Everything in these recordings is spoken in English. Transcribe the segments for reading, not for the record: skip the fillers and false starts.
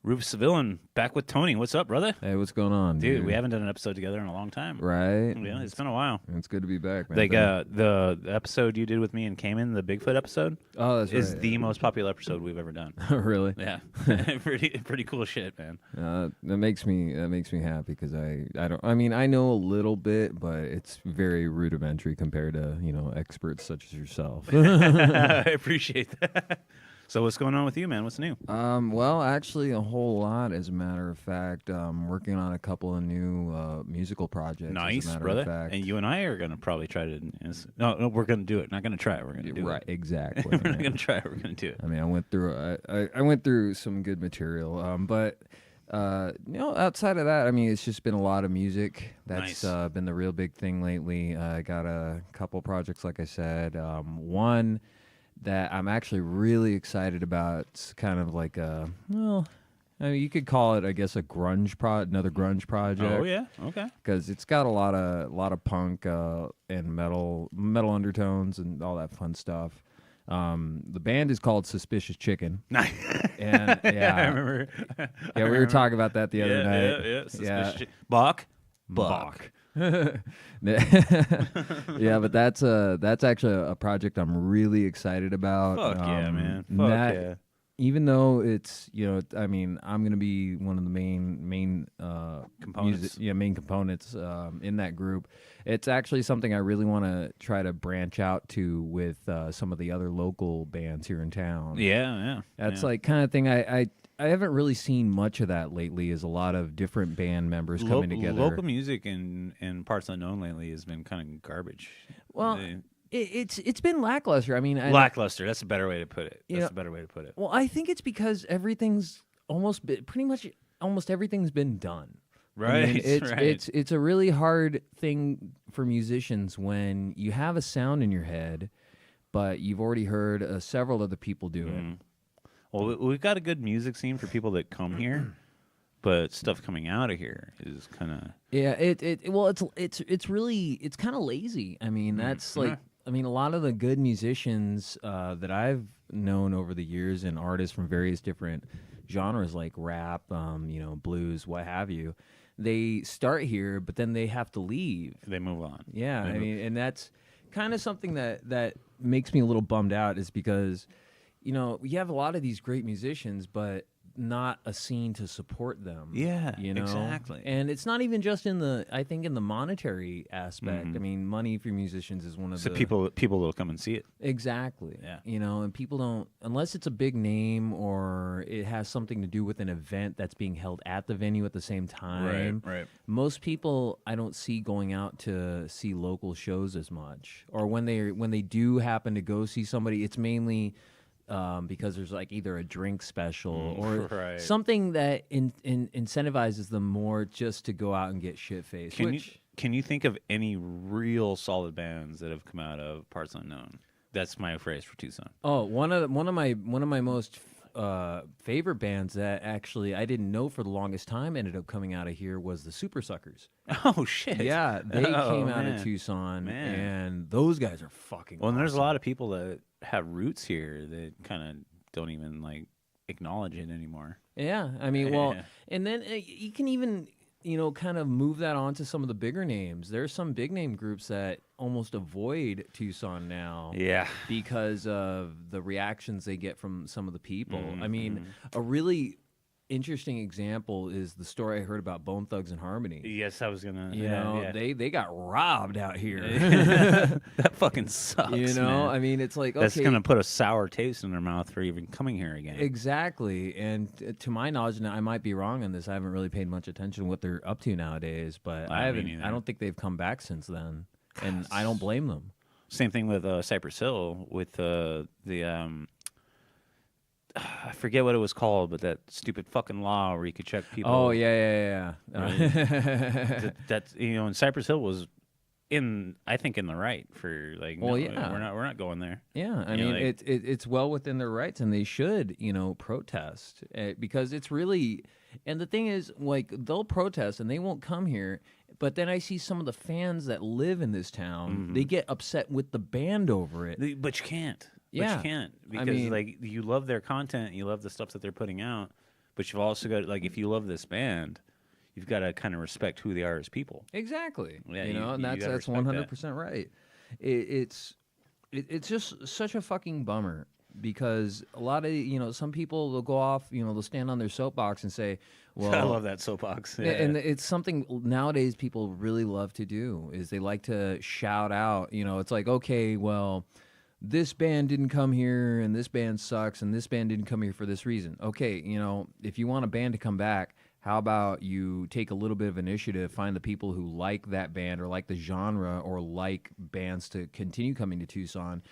Rufus Villain back with Tony. What's up, brother? Hey, what's going on, Dude, we haven't done an episode together in a long time. Right? Yeah, it's been a while. It's good to be back, man. Like the episode you did with me and Cayman, the Bigfoot episode, oh, that's is right. the most popular episode we've ever done. Really? Yeah, pretty cool shit, man. That makes me happy because I know a little bit, but it's very rudimentary compared to experts such as yourself. I appreciate that. So what's going on with you, man? What's new? Well, actually, a whole lot. As a matter of fact, working on a couple of new musical projects. Nice, as a matter brother. Of fact. And you and I are gonna probably try to. No, we're gonna do it. Not gonna try it. We're gonna do right, it. exactly. We're not gonna try it. We're gonna do it. I mean, I went through some good material, but outside of that, I mean, it's just been a lot of music. That's Nice. Been the real big thing lately. I got a couple projects, like I said. One that I'm actually really excited about. It's kind of like I mean, you could call it, I guess, another grunge project. Oh yeah, okay. Because it's got a lot of punk and metal undertones and all that fun stuff. The band is called Suspicious Chicken. Nice. And yeah, I remember. we were talking about that the other night. Yeah. Suspicious. Buck. Yeah, but that's actually a project I'm really excited about. Fuck yeah, man. Fuck yeah. Even though it's I mean, I'm gonna be one of the main Components. main components in that group. It's actually something I really want to try to branch out to with some of the other local bands here in town. Yeah. That's yeah. like kind of thing I haven't really seen much of that lately. Is a lot of different band members coming together. Local music in parts unknown lately has been kind of garbage. Well, it's been lackluster. I mean, lackluster. That's a better way to put it. That's a better way to put it. Well, I think it's because everything's almost everything's been done. Right. I mean, right. it's a really hard thing for musicians when you have a sound in your head, but you've already heard several other people do it. Well, we've got a good music scene for people that come here, but stuff coming out of here is kind of it's really kind of lazy. I mean, that's like I mean, a lot of the good musicians that I've known over the years and artists from various different genres like rap, blues, what have you, they start here, but then they have to leave. They move on. Yeah, I mean, and that's kind of something that makes me a little bummed out is because, we have a lot of these great musicians, but not a scene to support them. Yeah, exactly. And it's not even just in the monetary aspect. I mean, money for musicians is one of the people will come and see it. Exactly. Yeah. And people don't, unless it's a big name or it has something to do with an event that's being held at the venue at the same time. Right. Most people I don't see going out to see local shows as much. Or when they do happen to go see somebody, it's mainly because there's like either a drink special or something that incentivizes them more just to go out and get shit-faced. Can you think of any real solid bands that have come out of parts unknown? That's my phrase for Tucson. Oh, one of my most favorite bands that actually I didn't know for the longest time ended up coming out of here was the Super Suckers. Oh shit! Yeah, they came out of Tucson, and those guys are fucking. Well, and there's a awesome. lot of people that have roots here that kind of don't even like acknowledge it anymore. Yeah, I mean, and then you can even kind of move that on to some of the bigger names. There's some big name groups that almost avoid Tucson now. Yeah, because of the reactions they get from some of the people. I mean, a really interesting example is the story I heard about Bone Thugs and Harmony. Yes, I was gonna. They got robbed out here. That fucking sucks. Man. I mean, it's like, okay, that's gonna put a sour taste in their mouth for even coming here again. Exactly, and to my knowledge, and I might be wrong on this, I haven't really paid much attention to what they're up to nowadays. But I don't think they've come back since then, and I don't blame them. Same thing with Cypress Hill with the I forget what it was called, but that stupid fucking law where you could check people. Oh yeah. That's and Cypress Hill was I think in the right for like. Well, yeah, we're not going there. Yeah, I mean it's well within their rights, and they should protest because it's really. And the thing is, like, they'll protest and they won't come here. But then I see some of the fans that live in this town. They get upset with the band over it. But you can't. Yeah. But you can't because like you love their content, you love the stuff that they're putting out, but you've also got like if you love this band, you've got to kind of respect who they are as people. Exactly. Yeah, and that's 100% right. It's just such a fucking bummer because a lot of some people will go off, they'll stand on their soapbox and say, "Well, I love that soapbox." Yeah. And it's something nowadays people really love to do is they like to shout out. It's like, okay, well, this band didn't come here and this band sucks and this band didn't come here for this reason. Okay, if you want a band to come back, how about you take a little bit of initiative, find the people who like that band or like the genre or like bands to continue coming to Tucson,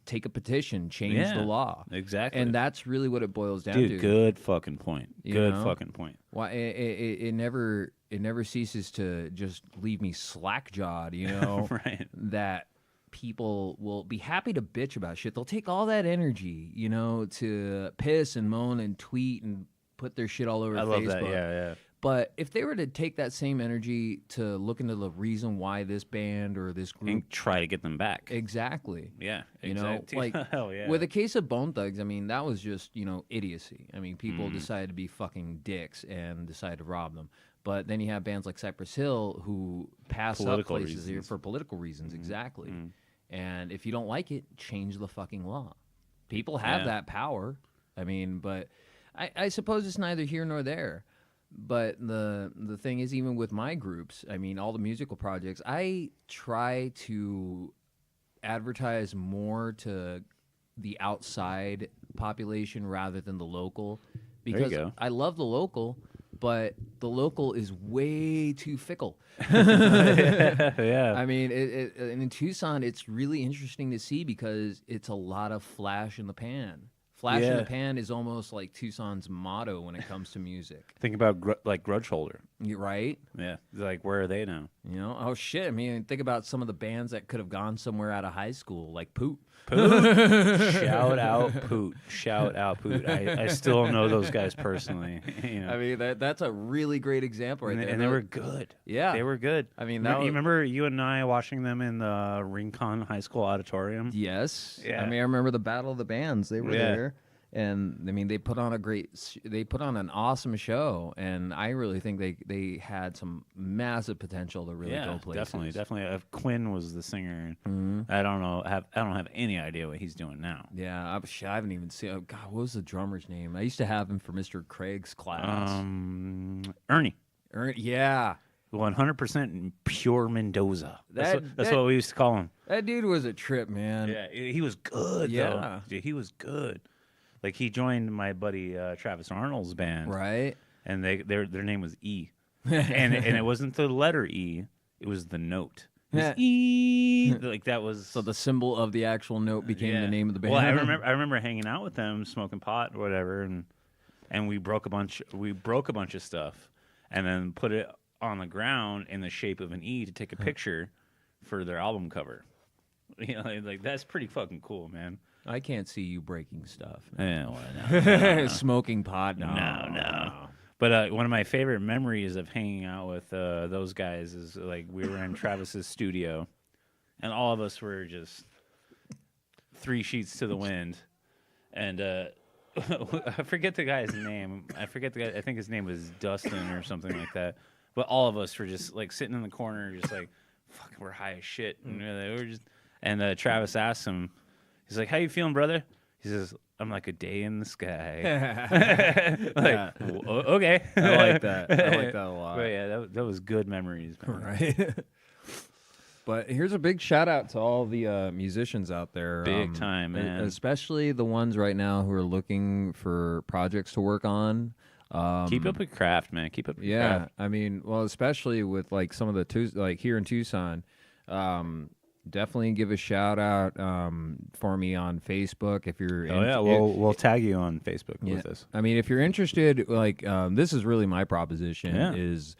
take a petition, change the law. Exactly. And that's really what it boils down to. Dude, good fucking point. Fucking point. Well, it never ceases to just leave me slack-jawed, right. that people will be happy to bitch about shit. They'll take all that energy, to piss and moan and tweet and put their shit all over Facebook. I love that, yeah. But if they were to take that same energy to look into the reason why this band or this group... And try to get them back. Exactly. Yeah, exactly. Hell yeah. With the case of Bone Thugs, I mean, that was just, idiocy. I mean, people decided to be fucking dicks and decided to rob them. But then you have bands like Cypress Hill who pass up places here for political reasons, exactly. And if you don't like it, change the fucking law. People have that power. I mean, but I suppose it's neither here nor there. But the thing is, even with my groups, I mean, all the musical projects, I try to advertise more to the outside population rather than the local. Because I love the local, but the local is way too fickle. Yeah. I mean, in Tucson, it's really interesting to see because it's a lot of flash in the pan. Flash in the pan is almost like Tucson's motto when it comes to music. Think about Grudge Holder. You're right? Yeah. Like, where are they now? Oh, shit. I mean, think about some of the bands that could have gone somewhere out of high school, like Poot. Shout out Poot. Shout out Poot. I still know those guys personally. I mean, that's a really great example right there. And they were good. Yeah. They were good. I mean, you remember you and I watching them in the Rincon High School auditorium? Yes. Yeah. I mean, I remember the Battle of the Bands. They were there. And I mean, they put on an awesome show, and I really think they had some massive potential to really go places. Definitely. Quinn was the singer. I don't have any idea what he's doing now. Yeah, I haven't even seen. Oh God, what was the drummer's name? I used to have him for Mr. Craig's class. Ernie. Yeah. 100% pure Mendoza. That's what we used to call him. That dude was a trip, man. Yeah, he was good. Yeah, though. He was good. Like, he joined my buddy Travis Arnold's band, right? And their name was E, and it wasn't the letter E; it was the note. It was E. Like, that was so the symbol of the actual note became the name of the band. Well, I remember hanging out with them, smoking pot or whatever, and we broke a bunch of stuff, and then put it on the ground in the shape of an E to take a picture for their album cover. Like that's pretty fucking cool, man. I can't see you breaking stuff. Yeah, no. Smoking pot? No. But one of my favorite memories of hanging out with those guys is like we were in Travis's studio, and all of us were just 3 sheets to the wind, and I forget the guy's name. I think his name was Dustin or something like that. But all of us were just like sitting in the corner, just like, fuck, we're high as shit, and we were just. And Travis asked him. He's like, "How you feeling, brother?" He says, "I'm like a day in the sky." Okay. I like that. I like that a lot. But yeah, that was good memories, man. Right. But here's a big shout out to all the musicians out there. Big time, man. Especially the ones right now who are looking for projects to work on. Keep up with craft, man. Keep up with craft. I mean, well, especially with like some of the like here in Tucson. Definitely give a shout out for me on Facebook if you're. We'll tag you on Facebook with this. I mean, if you're interested, like this is really my proposition: is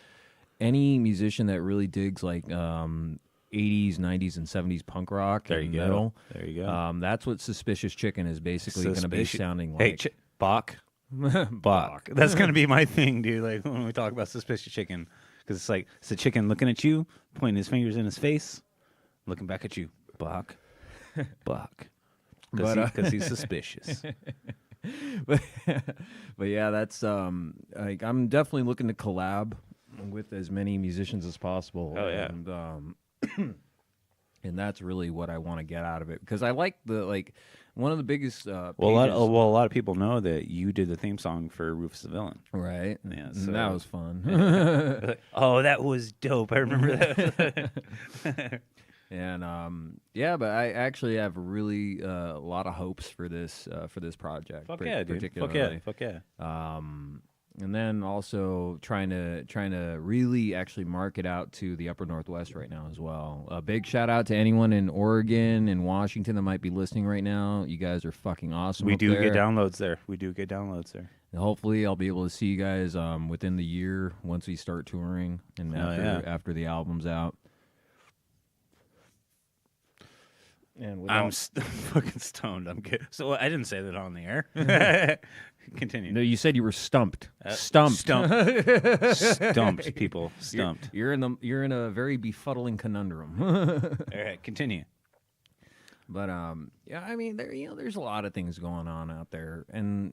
any musician that really digs like 80s, 90s, and 70s punk rock and metal. There you go. That's what Suspicious Chicken is basically going to be sounding like. Hey, Bach. Bach. That's going to be my thing, dude. Like when we talk about Suspicious Chicken, because it's like it's a chicken looking at you, pointing his fingers in his face. Looking back at you, Bach. Because he's suspicious. but, but yeah, that's like I'm definitely looking to collab with as many musicians as possible. Oh, yeah. And that's really what I want to get out of it, because I like one of the biggest Well, pages, a lot of people know that you did the theme song for Rufus the Villain. right? Yeah, And so that was fun. like, oh, that was dope. I remember that. And yeah, but I actually have really a lot of hopes for this project. Fuck yeah, dude. Particularly. Fuck yeah. And then also trying to really actually market out to the Upper Northwest right now as well. A big shout out to anyone in Oregon and Washington that might be listening right now. You guys are fucking awesome. We up do there. get downloads there. And hopefully, I'll be able to see you guys within the year once we start touring and after the album's out. And I'm fucking stoned. I'm good. So I didn't say that on the air. Continue. No, you said you were stumped. Stumped, people. Stumped. You're in a very befuddling conundrum. All right, continue. But yeah, I mean, there's a lot of things going on out there, and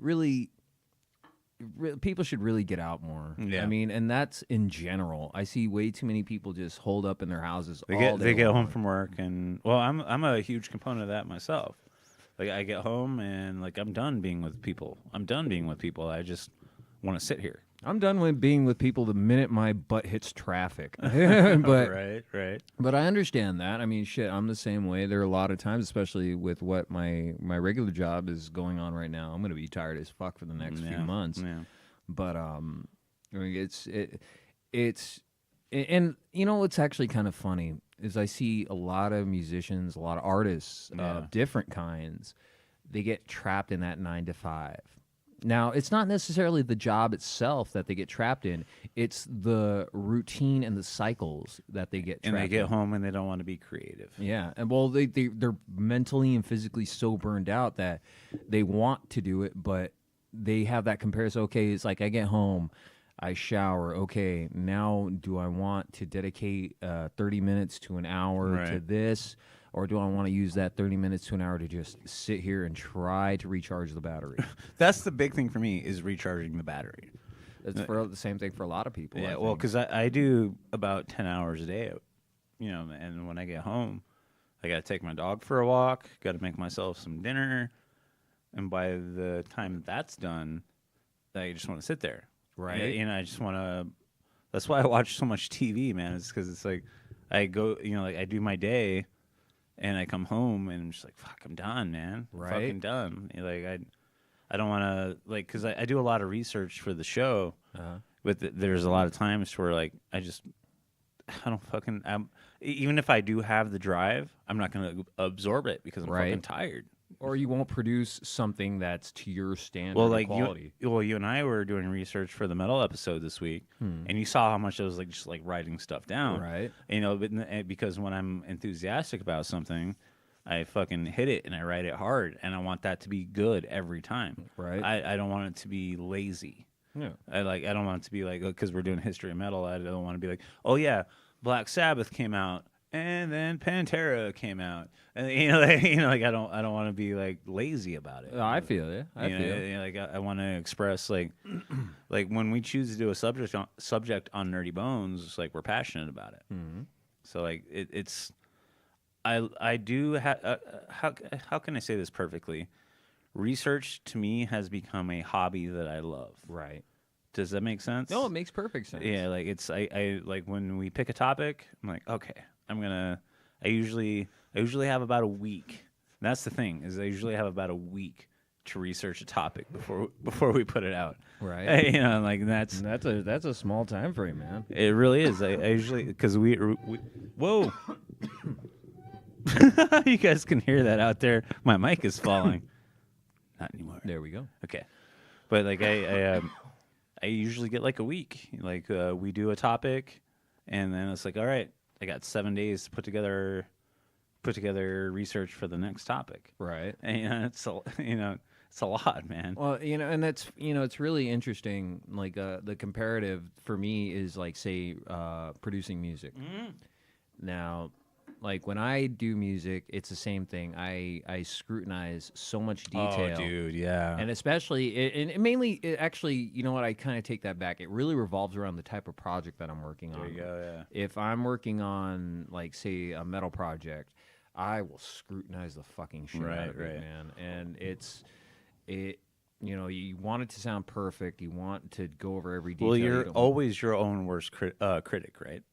really, people should really get out more. Yeah. I mean, and that's in general. I see way too many people just holed up in their houses all day. They get long. home from work, and well, I'm a huge component of that myself. Like I get home and like I'm done being with people. I just want to sit here. I'm done with being with people the minute my butt hits traffic. but right. But I understand that. I mean, shit, I'm the same way. There are a lot of times, especially with what my regular job is going on right now. I'm going to be tired as fuck for the next few months. Yeah. But I mean, it's and what's actually kind of funny is I see a lot of musicians, a lot of artists of different kinds. They get trapped in that 9 to 5. Now, it's not necessarily the job itself that they get trapped in. It's the routine and the cycles that they get trapped in. And they get home and they don't want to be creative. Yeah. And well, they're mentally and physically so burned out that they want to do it, but they have that comparison. Okay, it's like I get home, I shower. Okay, now do I want to dedicate 30 minutes to an hour to this? Or do I want to use that 30 minutes to an hour to just sit here and try to recharge the battery? That's the big thing for me is recharging the battery. That's for the same thing for a lot of people. Yeah, well, because I do about 10 hours a day, and when I get home, I got to take my dog for a walk, got to make myself some dinner, and by the time that's done, I just want to sit there. Right. I just want to. That's why I watch so much TV, man. It's because it's like I go, I do my day. And I come home and I'm just like, fuck, I'm done, man. I'm fucking done. Like I don't want to because I do a lot of research for the show. But there's a lot of times where like I don't fucking. Even if I do have the drive, I'm not gonna absorb it because I'm fucking tired. Or you won't produce something that's to your standard quality. You and I were doing research for the metal episode this week, and you saw how much I was like just like writing stuff down, right? But because when I'm enthusiastic about something, I fucking hit it and I write it hard, and I want that to be good every time, right? I don't want it to be lazy. Yeah, I don't want it to be like because we're doing history of metal. I don't want to be like, oh yeah, Black Sabbath came out. And then Pantera came out, and like I don't want to be like lazy about it. I feel it. I feel like I want to express like when we choose to do a subject on Nerdy Bones, it's like we're passionate about it. Mm-hmm. So like it's I do how can I say this perfectly? Research to me has become a hobby that I love. Right. Does that make sense? No, it makes perfect sense. Yeah, like it's I like when we pick a topic, I'm like, okay. I usually have about a week. And that's the thing is I usually have about a week to research a topic before we put it out. Right. Like that's a small time frame, man. It really is. I usually because we whoa. You guys can hear that out there. My mic is falling. Not anymore. There we go. Okay, but like I usually get like a week. Like we do a topic, and then it's like all right. I got 7 days to put together research for the next topic. Right. And it's a lot, man. Well, and that's it's really interesting. Like the comparative for me is like say producing music. Mm. Now, Like when I do music, it's the same thing. I scrutinize so much detail. Oh, dude, yeah. And especially, and mainly, actually, you know what? I kind of take that back. It really revolves around the type of project that I'm working on. There you go, yeah. If I'm working on, like, say, a metal project, I will scrutinize the fucking shit out of it, man. And you know, you want it to sound perfect. You want to go over every detail. Well, you're always your own worst critic, right?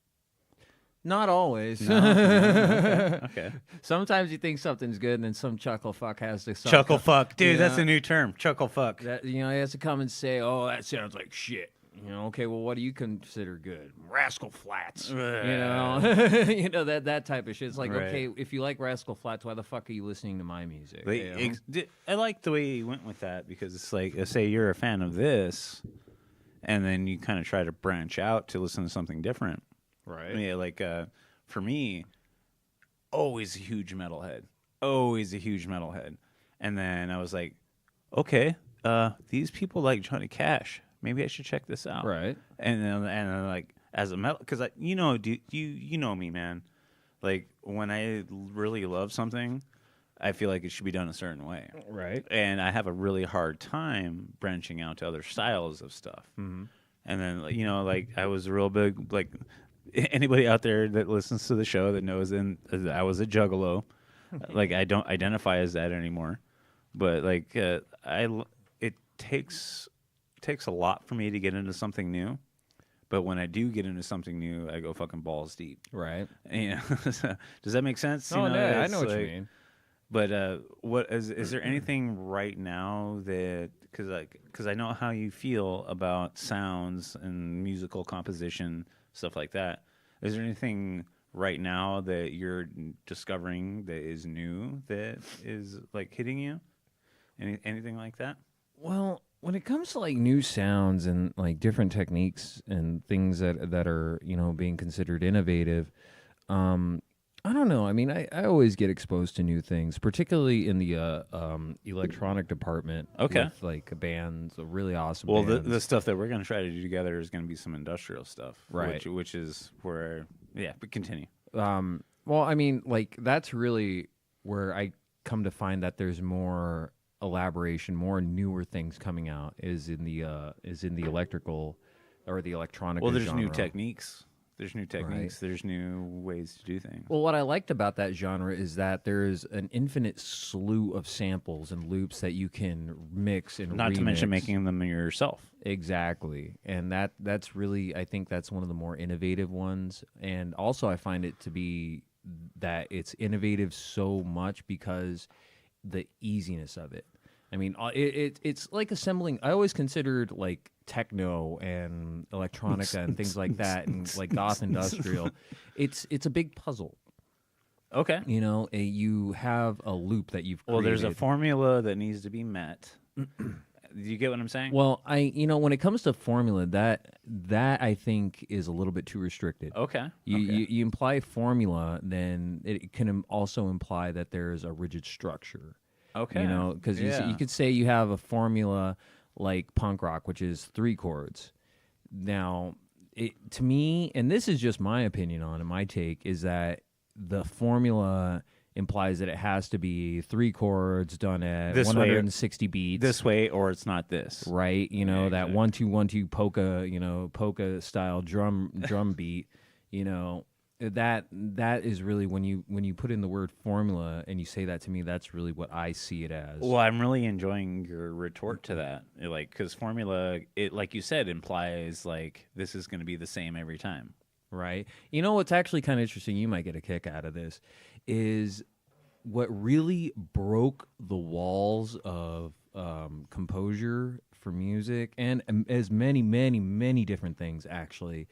Not always. No? Okay. Sometimes you think something's good, and then some chuckle fuck has to Chuckle fuck, dude. That's a new term. Chuckle fuck. That, you know, he has to come and say, "Oh, that sounds like shit." You know, okay, well, what do you consider good? Rascal Flats. You know, you know that type of shit. It's like, okay, if you like Rascal Flats, why the fuck are you listening to my music? I like the way you went with that because it's like, say you're a fan of this, and then you kind of try to branch out to listen to something different. Right. Yeah, like for me, always a huge metalhead. Always a huge metalhead. And then I was like, okay, these people like Johnny Cash. Maybe I should check this out. Right. And then like as a metal, because you know me, man. Like when I really love something, I feel like it should be done a certain way. Right. And I have a really hard time branching out to other styles of stuff. Mm-hmm. And then, you know, like I was real big, like anybody out there that listens to the show that knows I was a juggalo. Like I don't identify as that anymore. But like it takes a lot for me to get into something new. But when I do get into something new, I go fucking balls deep. Right. You know? Does that make sense? Oh, you know, yeah, I know what you mean. But what is there anything right now that because I know how you feel about sounds and musical composition, stuff like that. Is there anything right now that you're discovering that is new that is like hitting you? Anything like that? Well, when it comes to like new sounds and like different techniques and things that are, you know, being considered innovative, I don't know. I mean, I always get exposed to new things, particularly in the electronic department. Okay. With like bands, really awesome Well, bands. the stuff that we're going to try to do together is going to be some industrial stuff. Right. Which is where, yeah, but continue. Well, I mean, like that's really where I come to find that there's more elaboration, more newer things coming out is in the electrical or the electronic. Well, there's genre. new techniques. There's new techniques. Right. There's new ways to do things. Well, what I liked about that genre is that there is an infinite slew of samples and loops that you can mix and Not remix. to mention making them yourself. Exactly. And that's really, I think that's one of the more innovative ones. And also I find it to be that it's innovative so much because the easiness of it. I mean, it's like assembling. I always considered like techno and electronica and things like that, and like goth industrial. It's a big puzzle. Okay. You know, you have a loop that you've created. Well, there's a formula that needs to be met. Do you get what I'm saying? Well, when it comes to formula, that I think is a little bit too restricted. Okay. You imply formula, then it can also imply that there's a rigid structure. Okay. You know, because you could say you have a formula like punk rock, which is 3 chords. Now, to me, and this is just my opinion on it, my take, is that the formula implies that it has to be 3 chords done at this 160 beats. This way, or it's not this. Right? You know, Yeah, that 1-2-1-2 polka style drum beat, you know. That is really when you put in the word formula and you say that to me, that's really what I see it as. Well, I'm really enjoying your retort to that, like because formula, it like you said, implies like this is going to be the same every time, right? You know what's actually kind of interesting? You might get a kick out of this. Is what really broke the walls of composure for music and as many different things actually.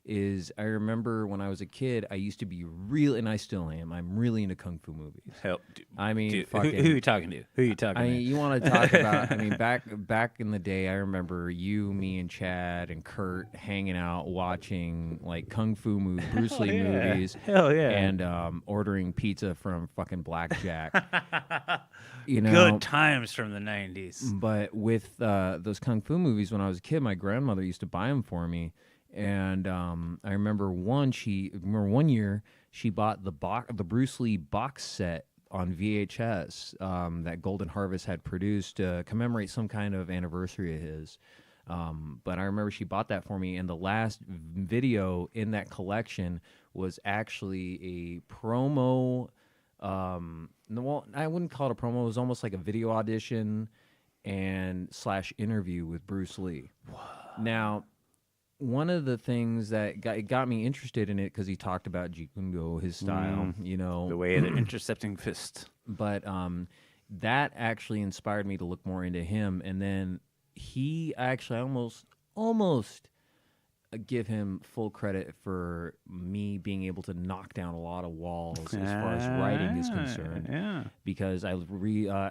Is I remember when I was a kid, I used to be real, and I still am. I'm really into kung fu movies. Hell, I mean, dude, fucking, who are you talking to? Who are you talking to? You want to talk about? I mean, back in the day, I remember you, me, and Chad and Kurt hanging out watching like kung fu Bruce Lee movies. Hell yeah! And ordering pizza from fucking Blackjack. You know, good times from the '90s. But with those kung fu movies, when I was a kid, my grandmother used to buy them for me. And I remember one year she bought the Bruce Lee box set on VHS that Golden Harvest had produced to commemorate some kind of anniversary of his. But I remember she bought that for me, and the last video in that collection was actually a promo. Well, I wouldn't call it a promo. It was almost like a video audition and / interview with Bruce Lee. Wow. Now, one of the things that got me interested in it because he talked about Jeet Kune Do, his style, you know, the way of the intercepting fist. But that actually inspired me to look more into him, and then he actually almost give him full credit for me being able to knock down a lot of walls as far as writing is concerned. Yeah. Because I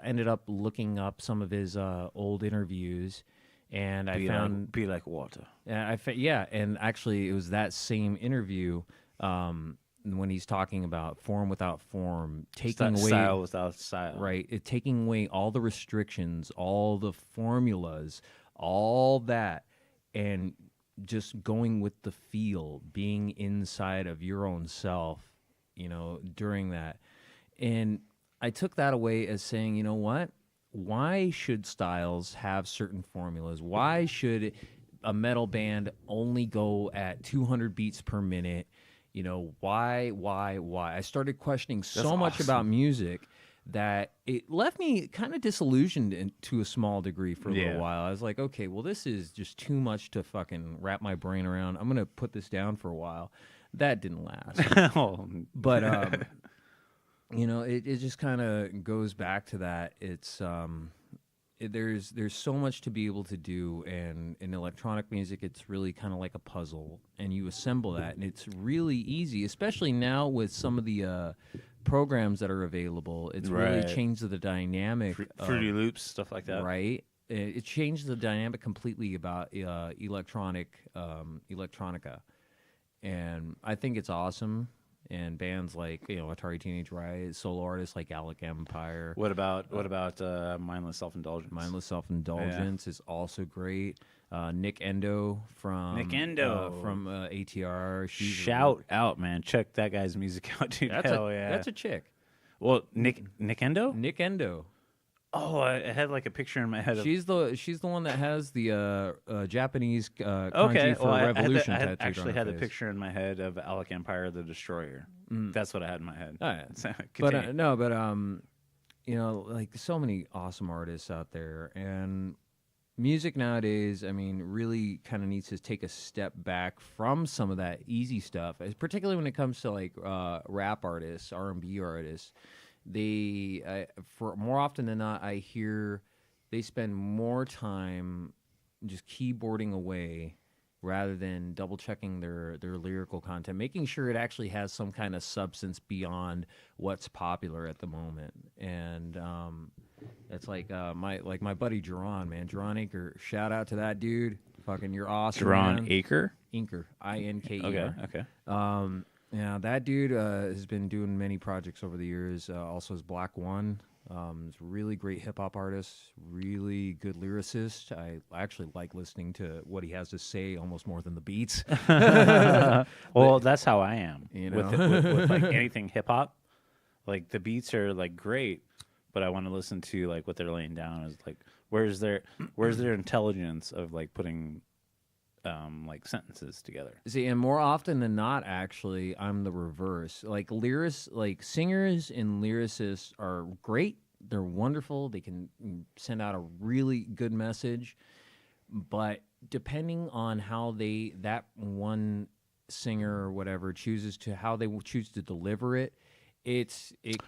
ended up looking up some of his old interviews, and I found be like water. And actually it was that same interview when he's talking about form without form, taking away style without style. Right, taking away all the restrictions, all the formulas, all that, and just going with the feel, being inside of your own self, you know, during that. And I took that away as saying, you know what? Why should styles have certain formulas? Why should a metal band only go at 200 beats per minute? You know, why? I started questioning so much about music that it left me kind of disillusioned to a small degree for a little while. I was like, okay, well, this is just too much to fucking wrap my brain around. I'm going to put this down for a while. That didn't last. But, you know, it just kind of goes back to that. It's there's so much to be able to do, and in electronic music, it's really kind of like a puzzle, and you assemble that, and it's really easy, especially now with some of the programs that are available. It's really changed the dynamic. Fruity Loops, stuff like that. Right. It changed the dynamic completely about electronica, and I think it's awesome. And bands like, you know, Atari Teenage Riot, solo artists like Alec Empire. What about Mindless Self-Indulgence? Mindless Self-Indulgence is also great. Nick Endo from ATR. Shout out, man! Check that guy's music out, dude. That's a chick. Well, Nick Endo. Nick Endo. Oh, I had like a picture in my head. She's the one that has the Japanese kanji for revolution tattooed I actually on her had a face. picture in my head of Alec Empire the Destroyer. That's what I had in my head. Oh, yeah. So, you know, like so many awesome artists out there, and music nowadays, I mean, really kind of needs to take a step back from some of that easy stuff, particularly when it comes to like rap artists, R&B artists. For more often than not, I hear they spend more time just keyboarding away rather than double checking their lyrical content, making sure it actually has some kind of substance beyond what's popular at the moment. And it's like my buddy Jerron, man, Jerron Inker. Shout out to that dude. Fucking, you're awesome. Jerron Inker, Inker. Okay. Yeah, that dude has been doing many projects over the years. Also, is Black One. He's a really great hip hop artist, really good lyricist. I actually like listening to what he has to say almost more than the beats. Well, that's how I am. You know? with like anything hip hop. Like the beats are like great, but I want to listen to like what they're laying down. Is like where's their intelligence of like putting like sentences together. See, and more often than not, actually, I'm the reverse. Like singers and lyricists are great. They're wonderful. They can send out a really good message. But depending on how that one singer or whatever how they choose to deliver it,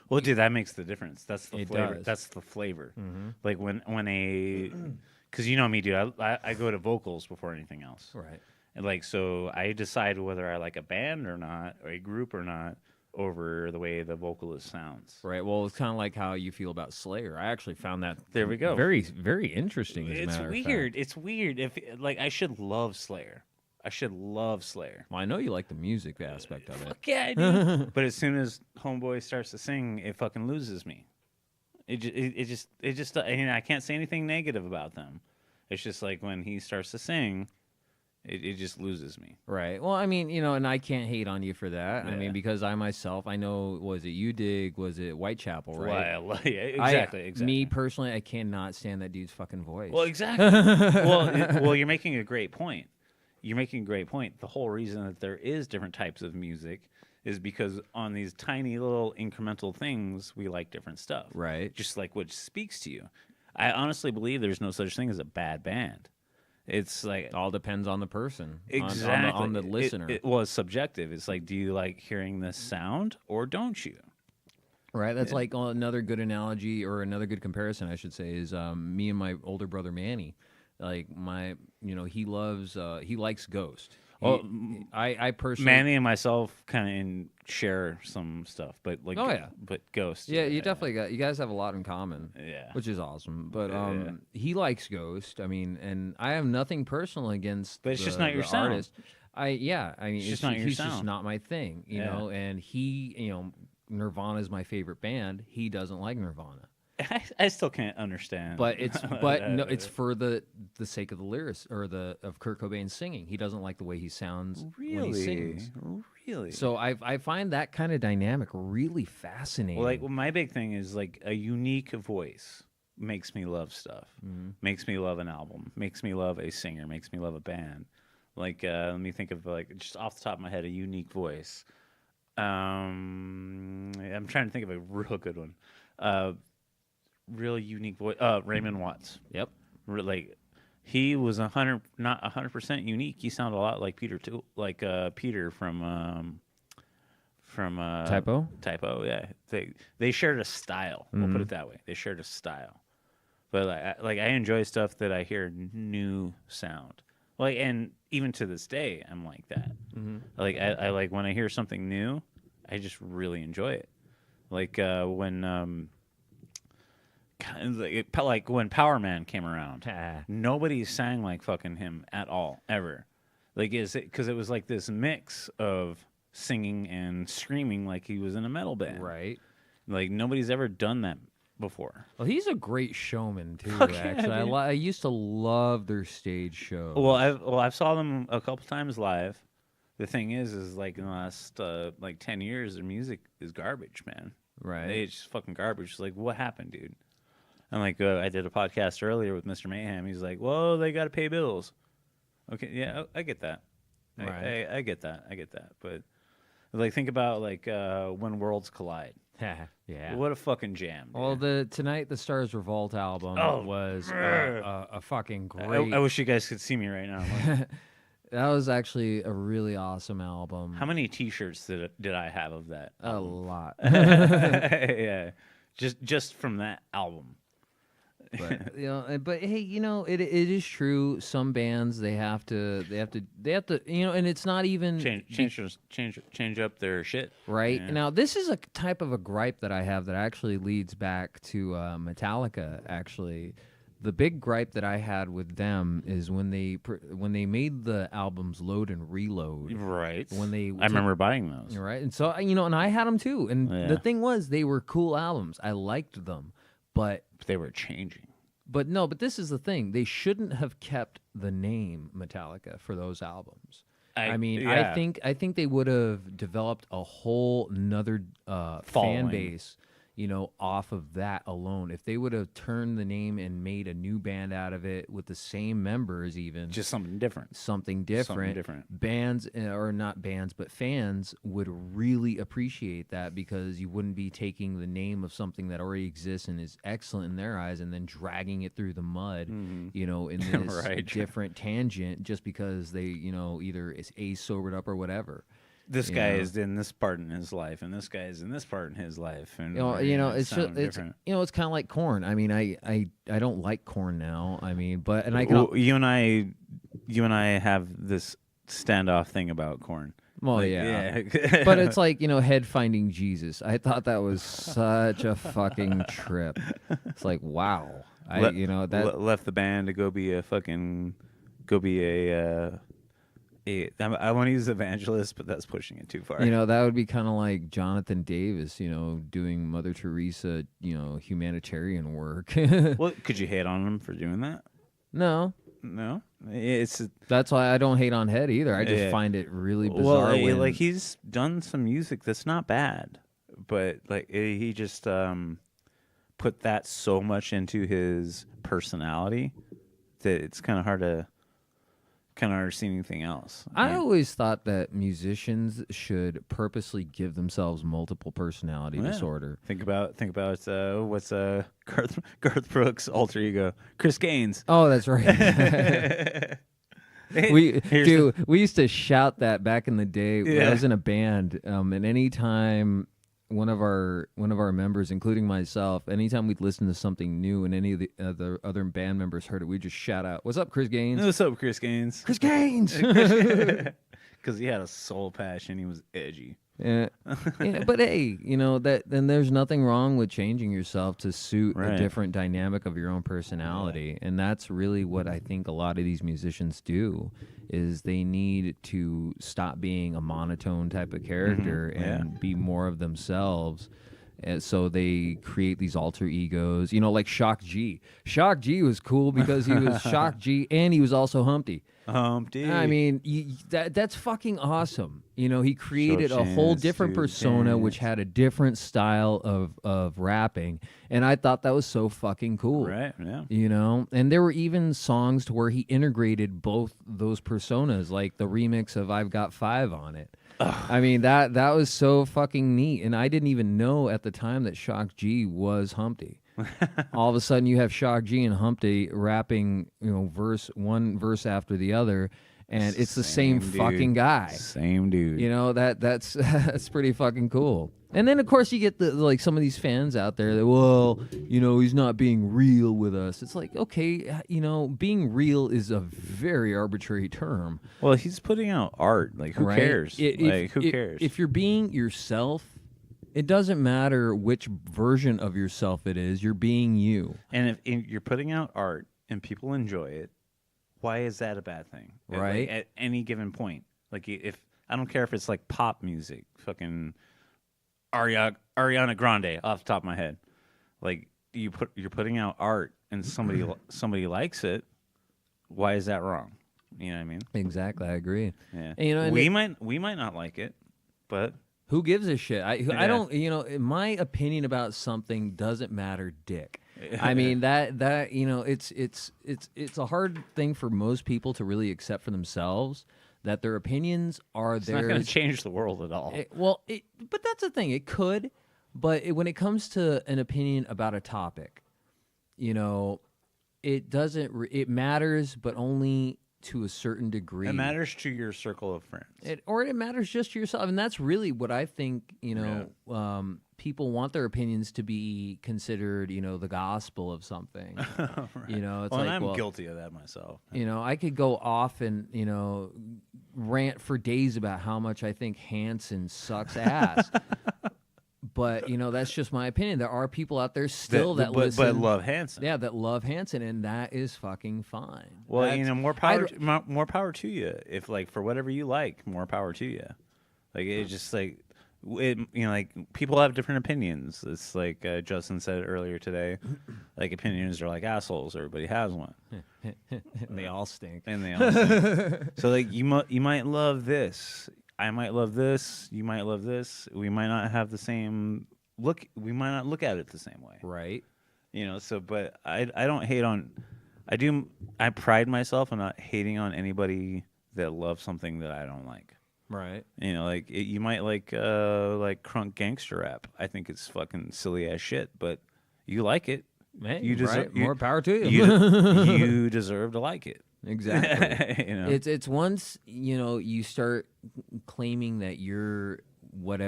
well, dude, that makes the difference. That's the flavor. Does. That's the flavor. Mm-hmm. Like when because you know me, dude. I go to vocals before anything else. Right. And like, so I decide whether I like a band or not, or a group or not, over the way the vocalist sounds. Right. Well, it's kind of like how you feel about Slayer. I actually found that there we go. Very, very interesting. It's weird. It's weird. If like I should love Slayer. Well, I know you like the music aspect of it. Fuck yeah, I do. But as soon as Homeboy starts to sing, it fucking loses me. It just I can't say anything negative about them. It's just like when he starts to sing, It just loses me. Right. Well, I mean, and I can't hate on you for that. I Yeah. mean, because I myself, I know, was it you dig? Was it Whitechapel, right? Why? Yeah, exactly. Me personally, I cannot stand that dude's fucking voice. Well, exactly. well, you're making a great point. You're making a great point. The whole reason that there is different types of music is because on these tiny little incremental things, we like different stuff. Right. Just like what speaks to you. I honestly believe there's no such thing as a bad band. It's like It all depends on the person, exactly on the listener. It was subjective. It's like, do you like hearing this sound or don't you? Right. That's like another good analogy, or another good comparison, I should say, is me and my older brother Manny. Like he likes Ghost. Well, I personally, Manny and myself kind of share some stuff, but like, but Ghost. Yeah, you guys have a lot in common. Yeah, which is awesome. But he likes Ghost. I mean, and I have nothing personal against. But it's just not your sound. Artist. I mean, it's just not your he's sound. just not my thing, you know. And he, Nirvana is my favorite band. He doesn't like Nirvana. I still can't understand. But it's for the sake of the lyrics or of Kurt Cobain singing. He doesn't like the way he sounds when he sings. Really? So I find that kind of dynamic really fascinating. Well, my big thing is like a unique voice makes me love stuff. Mm-hmm. Makes me love an album. Makes me love a singer. Makes me love a band. Like let me think of like just off the top of my head a unique voice. I'm trying to think of a real good one. Real unique voice. Raymond Watts. Yep. Like he was not 100% unique. He sounded a lot like Peter too, like Peter from Typo. Typo. Yeah. They shared a style. We'll put it that way. They shared a style. But I enjoy stuff that I hear new sound. Like, and even to this day, I'm like that. Mm-hmm. Like I like when I hear something new, I just really enjoy it. Like when like when Power Man came around, nobody sang like fucking him at all ever. Like because it was like this mix of singing and screaming like he was in a metal band. Right. Like nobody's ever done that before. Well, he's a great showman too. Fuck yeah, actually, dude. I used to love their stage shows. Well, I've saw them a couple times live. The thing is like in the last like 10 years, their music is garbage, man. Right. It's just fucking garbage. It's like, what happened, dude? And like I did a podcast earlier with Mr. Mayhem. He's like, well, they got to pay bills. Okay, yeah, I get that. Right. I get that. I get that. But like, think about like When Worlds Collide. Yeah. What a fucking jam. Dude. Well, the Tonight the Stars Revolt album was a fucking great. I wish you guys could see me right now. Like, that was actually a really awesome album. how many T-shirts did I have of that? A lot. Yeah, just from that album. But but hey, it is true. Some bands they have to, and it's not even change up their shit. Right. Yeah. Now, this is a type of a gripe that I have that actually leads back to Metallica. Actually, the big gripe that I had with them is when they made the albums Load and Reload. Right. I remember buying those. Right. And so and I had them too. And Yeah. the thing was, they were cool albums. I liked them, but They were changing. But this is the thing. They shouldn't have kept the name Metallica for those albums. I think they would have developed a whole another fan base, off of that alone. If they would have turned the name and made a new band out of it with the same members, even Just something different. Bands, or not bands, but fans would really appreciate that, because you wouldn't be taking the name of something that already exists and is excellent in their eyes and then dragging it through the mud, in this Right. different tangent just because they, either is sobered up or whatever. This guy is in this part in his life, and this guy is in this part in his life, and it's sound just, different. it's kind of like Korn. I mean, I don't like Korn now. I mean, but you and I have this standoff thing about Korn. Well, Like, yeah. But it's like, head finding Jesus. I thought that was such a fucking trip. It's like, wow. Left the band to go be a I want to use evangelist, but that's pushing it too far. That would be kind of like Jonathan Davis, doing Mother Teresa, humanitarian work. Well, could you hate on him for doing that? No. No, it's That's why I don't hate on Head either. I just find it really bizarre. Well, like he's done some music that's not bad, but like he just put that so much into his personality that it's kind of hard to see anything else. I always thought that musicians should purposely give themselves multiple personality disorder. Think about what's Garth Brooks' alter ego, Chris Gaines. Oh, that's right. We used to shout that back in the day. When I was in a band, and anytime one of our members, including myself, anytime we'd listen to something new and any of the other band members heard it, we'd just shout out, "What's up, Chris Gaines? What's up, Chris Gaines? Chris Gaines!" Because he had a soul passion. He was edgy. Yeah. But hey, then there's nothing wrong with changing yourself to suit a different dynamic of your own personality, and that's really what I think a lot of these musicians do. Is they need to stop being a monotone type of character and be more of themselves. And so they create these alter egos, like Shock G. Shock G was cool because he was Shock G and he was also Humpty. I mean, that's fucking awesome. He created a whole different persona which had a different style of rapping, and I thought that was so fucking cool. Right, yeah. And there were even songs to where he integrated both those personas, like the remix of I've Got Five on it. I mean, that was so fucking neat, and I didn't even know at the time that Shock G was Humpty. All of a sudden, you have Shock G and Humpty rapping, one verse after the other, and it's the same fucking guy. Same dude. That's that's pretty fucking cool. And then, of course, you get some of these fans out there that, he's not being real with us. It's like, okay, being real is a very arbitrary term. Well, he's putting out art. Like, who cares? Who cares? If you're being yourself, it doesn't matter which version of yourself it is. You're being you. And if you're putting out art and people enjoy it, why is that a bad thing? Right. At any given point. Like, if I don't care if it's like pop music, fucking Ariana Grande off the top of my head. Like, you're putting out art and somebody likes it. Why is that wrong? You know what I mean? Exactly, I agree. Yeah. And, we might not like it, but who gives a shit? I don't. My opinion about something doesn't matter, dick. I mean that it's a hard thing for most people to really accept for themselves. That their opinions are it's theirs. Not going to change the world at all. But that's the thing. It could, but when it comes to an opinion about a topic, it doesn't. It matters, but only to a certain degree. It matters to your circle of friends, it matters just to yourself, and that's really what I think. People want their opinions to be considered, the gospel of something. Right. It's and I'm guilty of that myself. I could go off and rant for days about how much I think Hanson sucks ass. But that's just my opinion. There are people out there still that listen, but love Hanson. Yeah, that love Hanson, and that is fucking fine. Well, more power to you. If for whatever you like, more power to you. Like it's just like. People have different opinions. It's like Justin said earlier today. Like opinions are like assholes. Everybody has one, and they all stink. So you might love this. I might love this. You might love this. We might not have the same look. We might not look at it the same way. Right. But I don't hate on. I pride myself on not hating on anybody that loves something that I don't like. Right. You might like crunk gangster rap. I think it's fucking silly ass shit, but you like it. Man, you deserve more power to you. You deserve to like it. Exactly. It's once you start claiming that you're what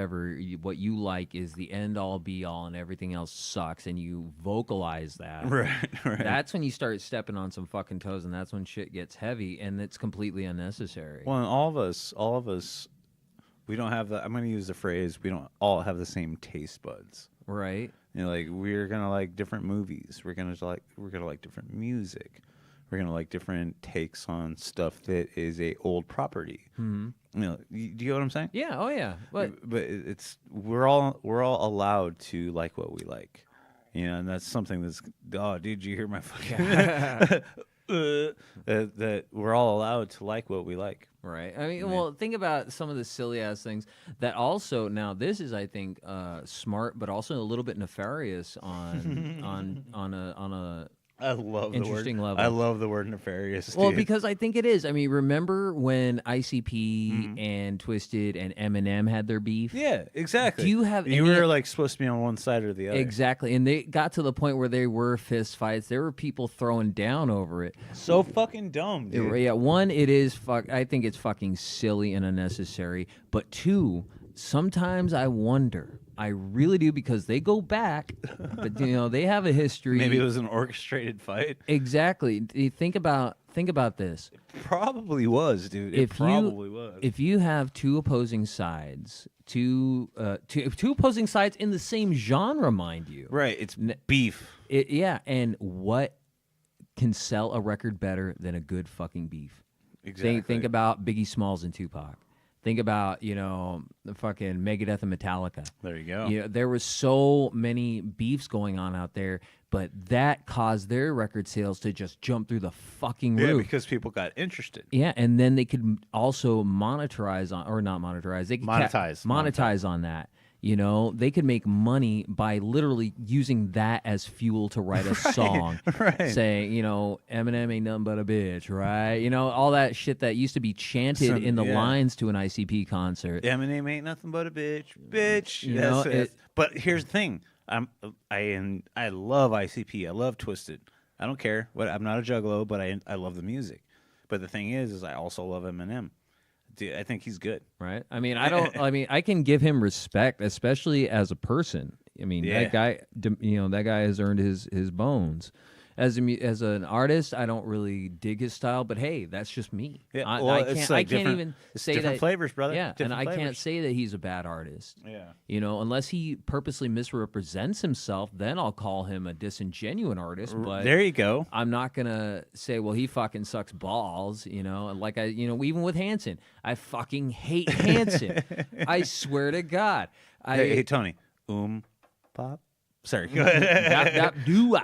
you like is the end all be all and everything else sucks, and you vocalize that. Right. That's when you start stepping on some fucking toes, and that's when shit gets heavy, and it's completely unnecessary. Well, and all of us, we don't have the. I'm going to use the phrase. We don't all have the same taste buds. Right. We're gonna like different movies. We're gonna like different music. We're gonna like different takes on stuff that is a old property. Mm-hmm. Do you get what I'm saying? Yeah. Oh yeah. But we're all allowed to like what we like. And that's something that's. Oh, did you hear my fucking? that we're all allowed to like what we like. Right. I mean, well, think about some of the silly ass things that also now this is, I think, smart, but also a little bit nefarious on a I love interesting the word. level. I love the word nefarious. Well, dude. because I think it is. I mean, remember when ICP and Twisted and Eminem had their beef? Yeah, exactly. Do you have you any- were like supposed to be on one side or the other. Exactly, and they got to the point where they were fist fights. There were people throwing down over it. So fucking dumb, dude. Yeah, one, it is fuck. I think it's fucking silly and unnecessary. But two, sometimes I wonder. I really do, because they go back, but they have a history. Maybe it was an orchestrated fight. Exactly. Think about this. Probably was, dude. It probably was. If you have two opposing sides, two opposing sides in the same genre, mind you. Right. It's beef. Yeah, and what can sell a record better than a good fucking beef? Exactly. Think about Biggie Smalls and Tupac. Think about, the fucking Megadeth and Metallica. There you go. There was so many beefs going on out there, but that caused their record sales to just jump through the fucking roof. Yeah, because people got interested. Yeah, and then they could also monetize on, or not monetize. They could monetize on that. They could make money by literally using that as fuel to write a song. Right. Saying, Eminem ain't nothing but a bitch, right? All that shit that used to be chanted in the lines to an ICP concert. Eminem ain't nothing but a bitch. Bitch. But here's the thing. I love ICP. I love Twisted. I don't care. I'm not a juggalo, but I love the music. But the thing is I also love Eminem. Dude, I think he's good. Right. I mean, I can give him respect, especially as a person. I mean, that guy, that guy has earned his bones. As an artist, I don't really dig his style, but hey, that's just me. Yeah, I can't even say different that flavors, brother. Yeah, different and I flavors. can't say that he's a bad artist. Yeah. Unless he purposely misrepresents himself, then I'll call him a disingenuous artist. But there you go. I'm not gonna say, well, he fucking sucks balls. Like even with Hanson, I fucking hate Hanson. I swear to God. Hey, Tony. Pop. Sorry, go ahead. Go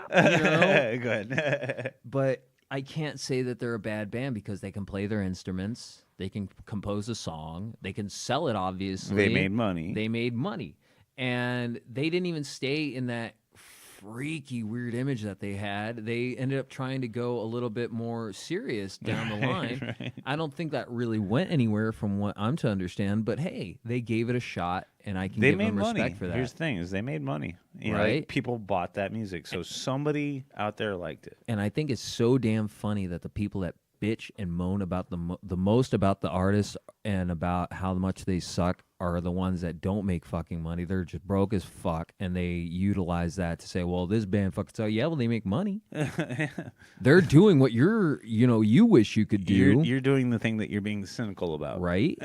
ahead. But I can't say that they're a bad band because they can play their instruments. They can compose a song. They can sell it, obviously. They made money. And they didn't even stay in that freaky, weird image that they had. They ended up trying to go a little bit more serious down the line. Right. I don't think that really went anywhere from what I'm to understand, but hey, they gave it a shot, and I can give them respect for that. Here's the thing, is they made money. Right? People bought that music, so somebody out there liked it. And I think it's so damn funny that the people that bitch and moan about the most about the artists and about how much they suck are the ones that don't make fucking money. They're just broke as fuck, and they utilize that to say, well, this band fucking sucks. Yeah, well, they make money. They're doing what you wish you could do. You're doing the thing that you're being cynical about. Right?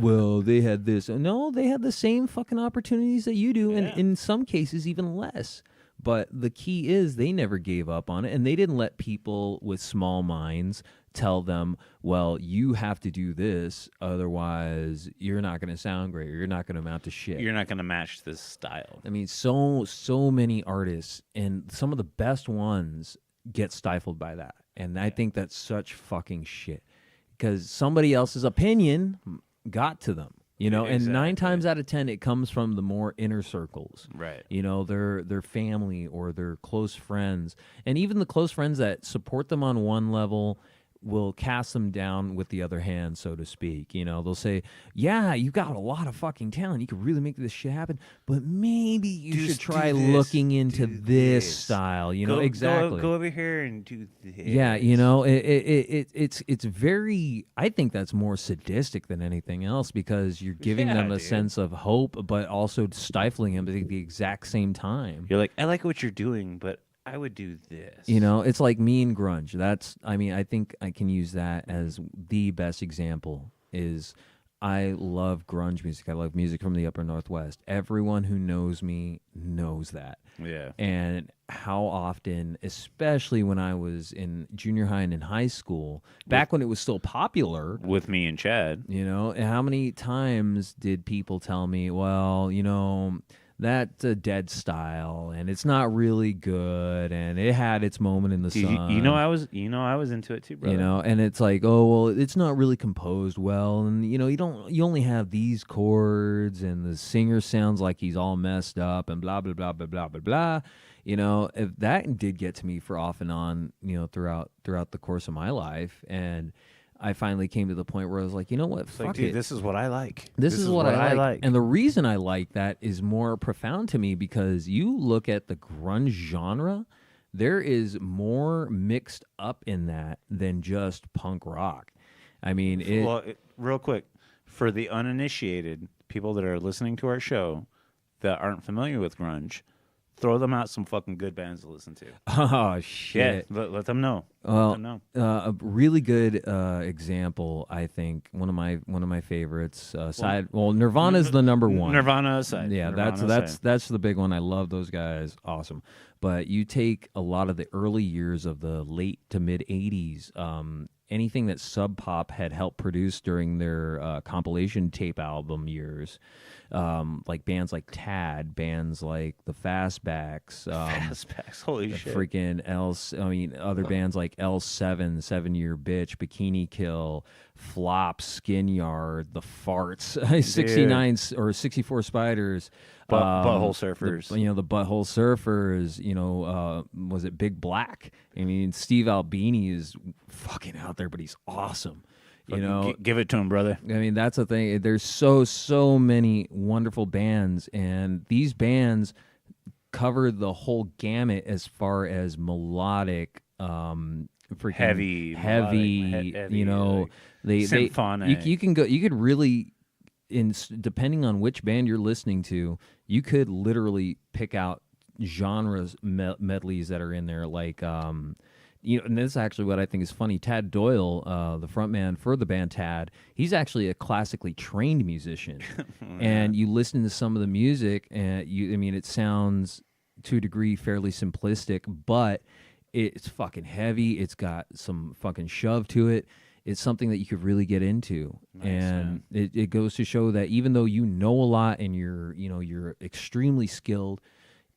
Well, they had this. No, they had the same fucking opportunities that you do, and in some cases even less. But the key is they never gave up on it, and they didn't let people with small minds tell them, well, you have to do this, otherwise you're not going to sound great, or you're not going to amount to shit. You're not going to match this style. I mean, so many artists, and some of the best ones get stifled by that. And I think that's such fucking shit, because somebody else's opinion got to them. And 9 times out of 10, it comes from the more inner circles. Right. Their family or their close friends. And even the close friends that support them on one level will cast them down with the other hand, so to speak. They'll say, yeah, you got a lot of fucking talent. You could really make this shit happen, but maybe you should try looking into this style. Exactly. Go over here and do this. Yeah, it's very, I think that's more sadistic than anything else, because you're giving them a sense of hope, but also stifling them at the exact same time. You're like, I like what you're doing, but I would do this. It's like me and grunge. I think I can use that as the best example. Is I love grunge music. I love music from the Upper Northwest. Everyone who knows me knows that. Yeah. And how often, especially when I was in junior high and in high school, back when it was still popular. With me and Chad. How many times did people tell me, well, that's a dead style, and it's not really good, and it had its moment in the Dude, sun. I was into it too, brother. And it's like, oh well, it's not really composed well, and you only have these chords, and the singer sounds like he's all messed up, and blah blah blah blah blah blah blah. If that did get to me for off and on, throughout the course of my life, and I finally came to the point where I was like, you know what, fuck dude, it. this is what I like. This is what I like. And the reason I like that is more profound to me because you look at the grunge genre, there is more mixed up in that than just punk rock. I mean, real quick, for the uninitiated people that are listening to our show that aren't familiar with grunge, throw them out some fucking good bands to listen to. Oh shit! Yeah, let them know. Well, let them know. A really good example, I think, one of my favorites. Nirvana's the number one. Nirvana aside, yeah, that's the big one. I love those guys, awesome. But you take a lot of the early years of the late to mid '80s. Anything that Sub Pop had helped produce during their compilation tape album years. Like bands like Tad, bands like the Fastbacks, Fastbacks, holy shit! Freaking other bands like L7, 7 Year Bitch, Bikini Kill, Flop, Skin Yard, the Farts, 69 or 64 Spiders, Butthole Surfers. The Butthole Surfers. Was it Big Black? I mean, Steve Albini is fucking out there, but he's awesome. Give it to him, brother. I mean, that's the thing. There's so many wonderful bands, and these bands cover the whole gamut as far as melodic, heavy. Symphonic. You can go. You could really, depending on which band you're listening to, you could literally pick out genres medleys that are in there, like. And this is actually what I think is funny. Tad Doyle, the frontman for the band Tad, he's actually a classically trained musician. And you listen to some of the music, and it sounds to a degree fairly simplistic, but it's fucking heavy. It's got some fucking shove to it. It's something that you could really get into. Nice, and it goes to show that even though you know a lot and you're extremely skilled,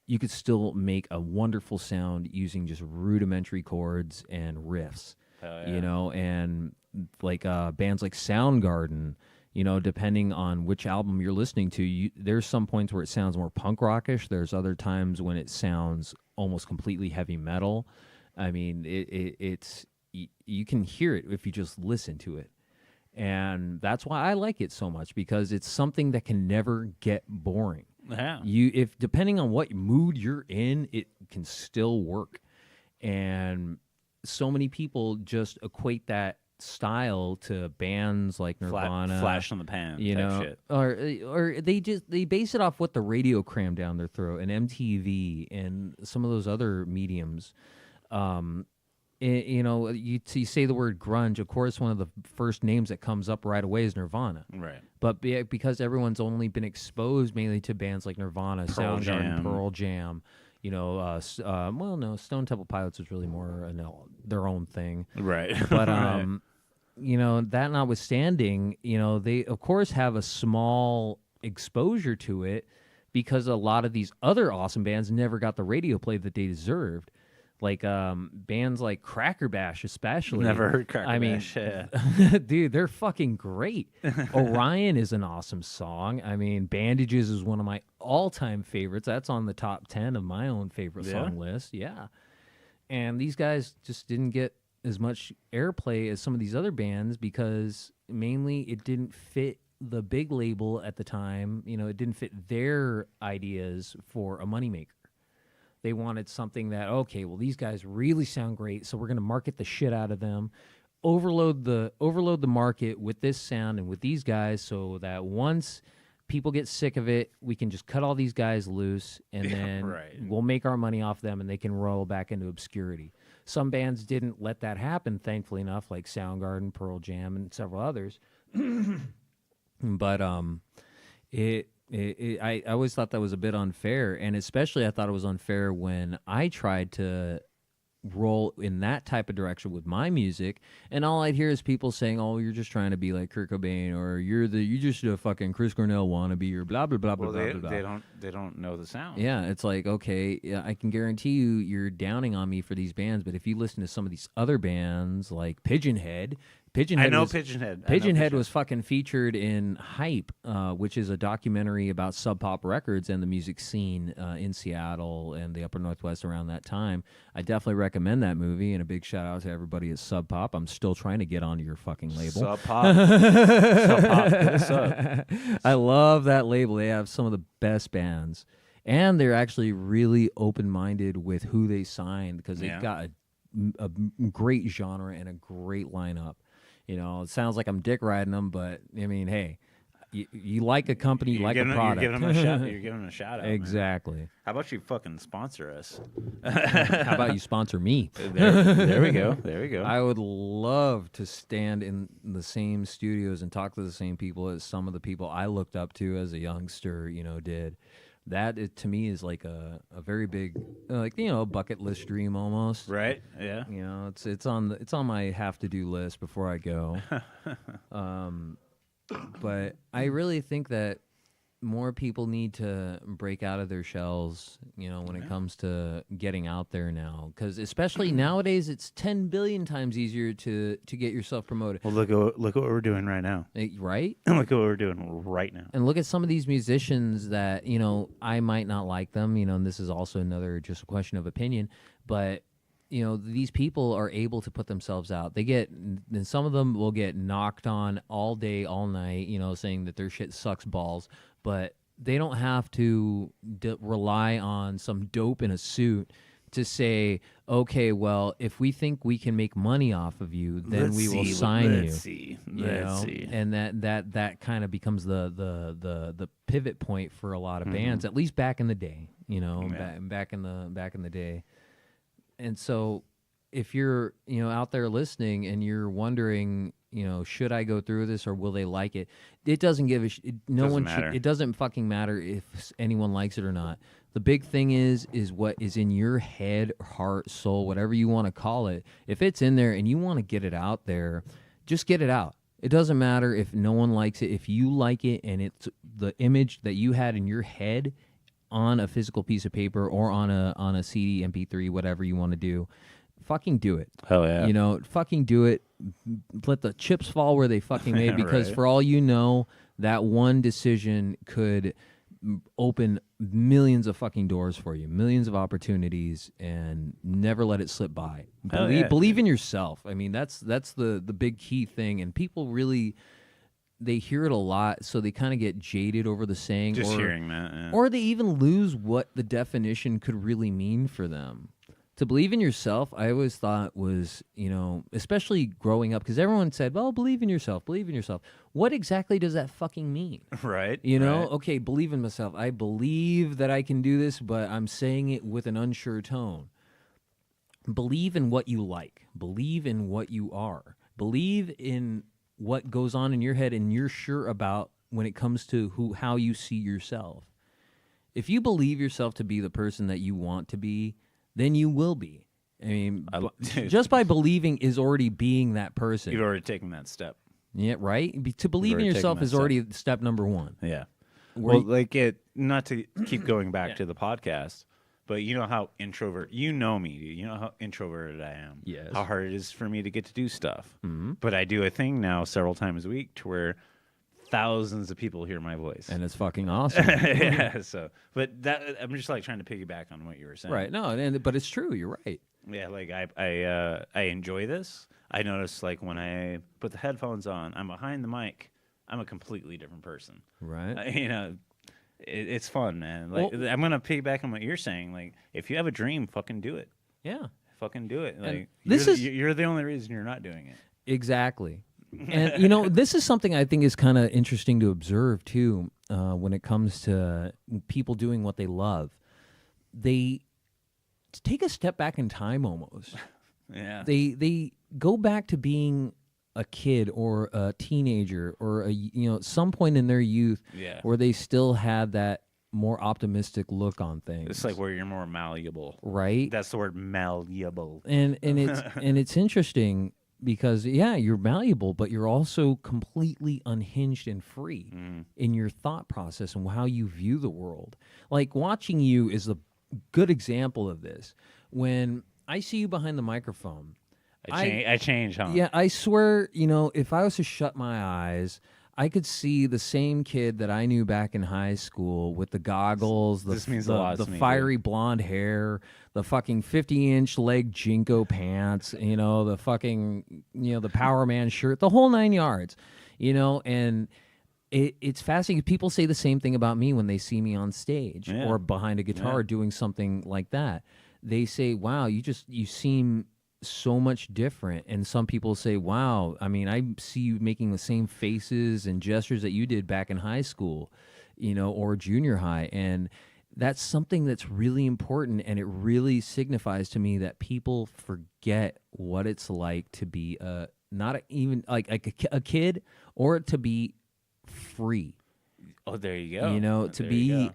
you could still make a wonderful sound using just rudimentary chords and riffs. Hell yeah. And like bands like Soundgarden, depending on which album you're listening to, there's some points where it sounds more punk rockish. There's other times when it sounds almost completely heavy metal. I mean, you can hear it if you just listen to it. And that's why I like it so much, because it's something that can never get boring. Yeah. If depending on what mood you're in, it can still work. And so many people just equate that style to bands like Nirvana, flash in the pan, shit. or they base it off what the radio crammed down their throat, and MTV and some of those other mediums. You say the word grunge, of course, one of the first names that comes up right away is Nirvana. Right. But because everyone's only been exposed mainly to bands like Nirvana, Soundgarden, Pearl Jam, Stone Temple Pilots was really more their own thing. Right. But that notwithstanding, they of course have a small exposure to it because a lot of these other awesome bands never got the radio play that they deserved. Like bands like Cracker Bash, especially. Never heard Cracker Bash. Yeah. Dude, they're fucking great. Orion is an awesome song. I mean, Bandages is one of my all-time favorites. That's on the top 10 of my own favorite song list. Yeah. And these guys just didn't get as much airplay as some of these other bands because mainly it didn't fit the big label at the time. It didn't fit their ideas for a moneymaker. They wanted something that, okay, well, these guys really sound great, so we're going to market the shit out of them, overload the market with this sound and with these guys, so that once people get sick of it, we can just cut all these guys loose, and then we'll make our money off them, and they can roll back into obscurity. Some bands didn't let that happen, thankfully enough, like Soundgarden, Pearl Jam, and several others. But I always thought that was a bit unfair, and especially I thought it was unfair when I tried to roll in that type of direction with my music, and all I'd hear is people saying, "Oh, you're just trying to be like Kurt Cobain, or you just a fucking Chris Cornell wannabe, or blah blah blah blah blah blah." They don't know the sound. Yeah, it's like, okay, yeah, I can guarantee you're downing on me for these bands, but if you listen to some of these other bands like Pigeonhead. Pigeonhead was fucking featured in Hype, which is a documentary about Sub Pop Records and the music scene in Seattle and the Upper Northwest around that time. I definitely recommend that movie, and a big shout out to everybody at Sub Pop. I'm still trying to get onto your fucking label. Sub Pop. Sub Pop. What's up? I love that label. They have some of the best bands, and they're actually really open-minded with who they signed because they've got a great genre and a great lineup. You know, it sounds like I'm dick riding them, but I mean, hey, you like a company, you like a product. You're giving them a shout out. Exactly. Man. How about you fucking sponsor us? How about you sponsor me? There we go. There we go. I would love to stand in the same studios and talk to the same people as some of the people I looked up to as a youngster, did. That to me is like a very big bucket list dream almost. Right. Yeah. It's on my have to do list before I go. But I really think that more people need to break out of their shells, when it comes to getting out there now. Because especially nowadays, it's 10 billion times easier to get yourself promoted. Well, look what we're doing right now. Right? Look what we're doing right now. And look at some of these musicians that, I might not like them, and this is also just a question of opinion, but these people are able to put themselves out. And some of them will get knocked on all day, all night, saying that their shit sucks balls, but they don't have to rely on some dope in a suit to say, okay, well, if we think we can make money off of you, then we will sign you. Let's see. And that kind of becomes the pivot point for a lot of bands, at least back in the day, back in the day. And so if you're, out there listening and you're wondering, should I go through this or will they like it? It doesn't give a it doesn't fucking matter if anyone likes it or not. The big thing is what is in your head, heart, soul, whatever you want to call it. If it's in there and you want to get it out there, just get it out. It doesn't matter if no one likes it. If you like it and it's the image that you had in your head on a physical piece of paper or on a CD, MP3, whatever you want to do, fucking do it. Hell yeah. Fucking do it. Let the chips fall where they fucking may, because right. For all you know, that one decision could open millions of fucking doors for you, millions of opportunities, and never let it slip by. Believe in yourself. I mean, that's the big key thing, and people really, they hear it a lot, so they kind of get jaded over the saying. Just hearing that. Yeah. Or they even lose what the definition could really mean for them. To believe in yourself, I always thought was, especially growing up, because everyone said, well, believe in yourself. What exactly does that fucking mean? Right. Right. Okay, believe in myself. I believe that I can do this, but I'm saying it with an unsure tone. Believe in what you like. Believe in what you are. Believe in what goes on in your head and you're sure about when it comes to how you see yourself. If you believe yourself to be the person that you want to be, then you will be. I mean, just by believing is already being that person. You've already taken that step. Yeah, right? To believe in yourself is already step number one. Yeah. Not to keep going back to the podcast, but you know how introvert, me, you know how introverted I am. Yes. How hard it is for me to get to do stuff. Mm-hmm. But I do a thing now several times a week to where thousands of people hear my voice. And it's fucking awesome. Yeah, but I'm just like trying to piggyback on what you were saying. Right. No, but it's true. You're right. Yeah, like I enjoy this. I notice like when I put the headphones on, I'm behind the mic, I'm a completely different person. Right. It's fun, man. Like I'm gonna piggyback on what you're saying. Like if you have a dream, fucking do it. Yeah. Fucking do it. Like you're the only reason you're not doing it. Exactly. And this is something I think is kind of interesting to observe too, when it comes to people doing what they love. They take a step back in time almost. Yeah. They go back to being a kid or a teenager or some point in their youth where they still had that more optimistic look on things. It's like where you're more malleable. right? That's the word, malleable. And it's interesting because you're malleable, but you're also completely unhinged and free in your thought process and how you view the world. Like watching you is a good example of this. When I see you behind the microphone, I change, huh? yeah, I swear, if I was to shut my eyes, I could see the same kid that I knew back in high school with the goggles, This means a lot the to me, fiery blonde hair, the fucking 50-inch leg Jinko pants, the fucking, the Power Man shirt, the whole 9 yards, and it's fascinating. People say the same thing about me when they see me on stage or behind a guitar doing something like that. They say, wow, you seem so much different. And some people say, wow, I mean, I see you making the same faces and gestures that you did back in high school, or junior high. And that's something that's really important. And it really signifies to me that people forget what it's like to be even like a kid, or to be free. Oh, there you go. To be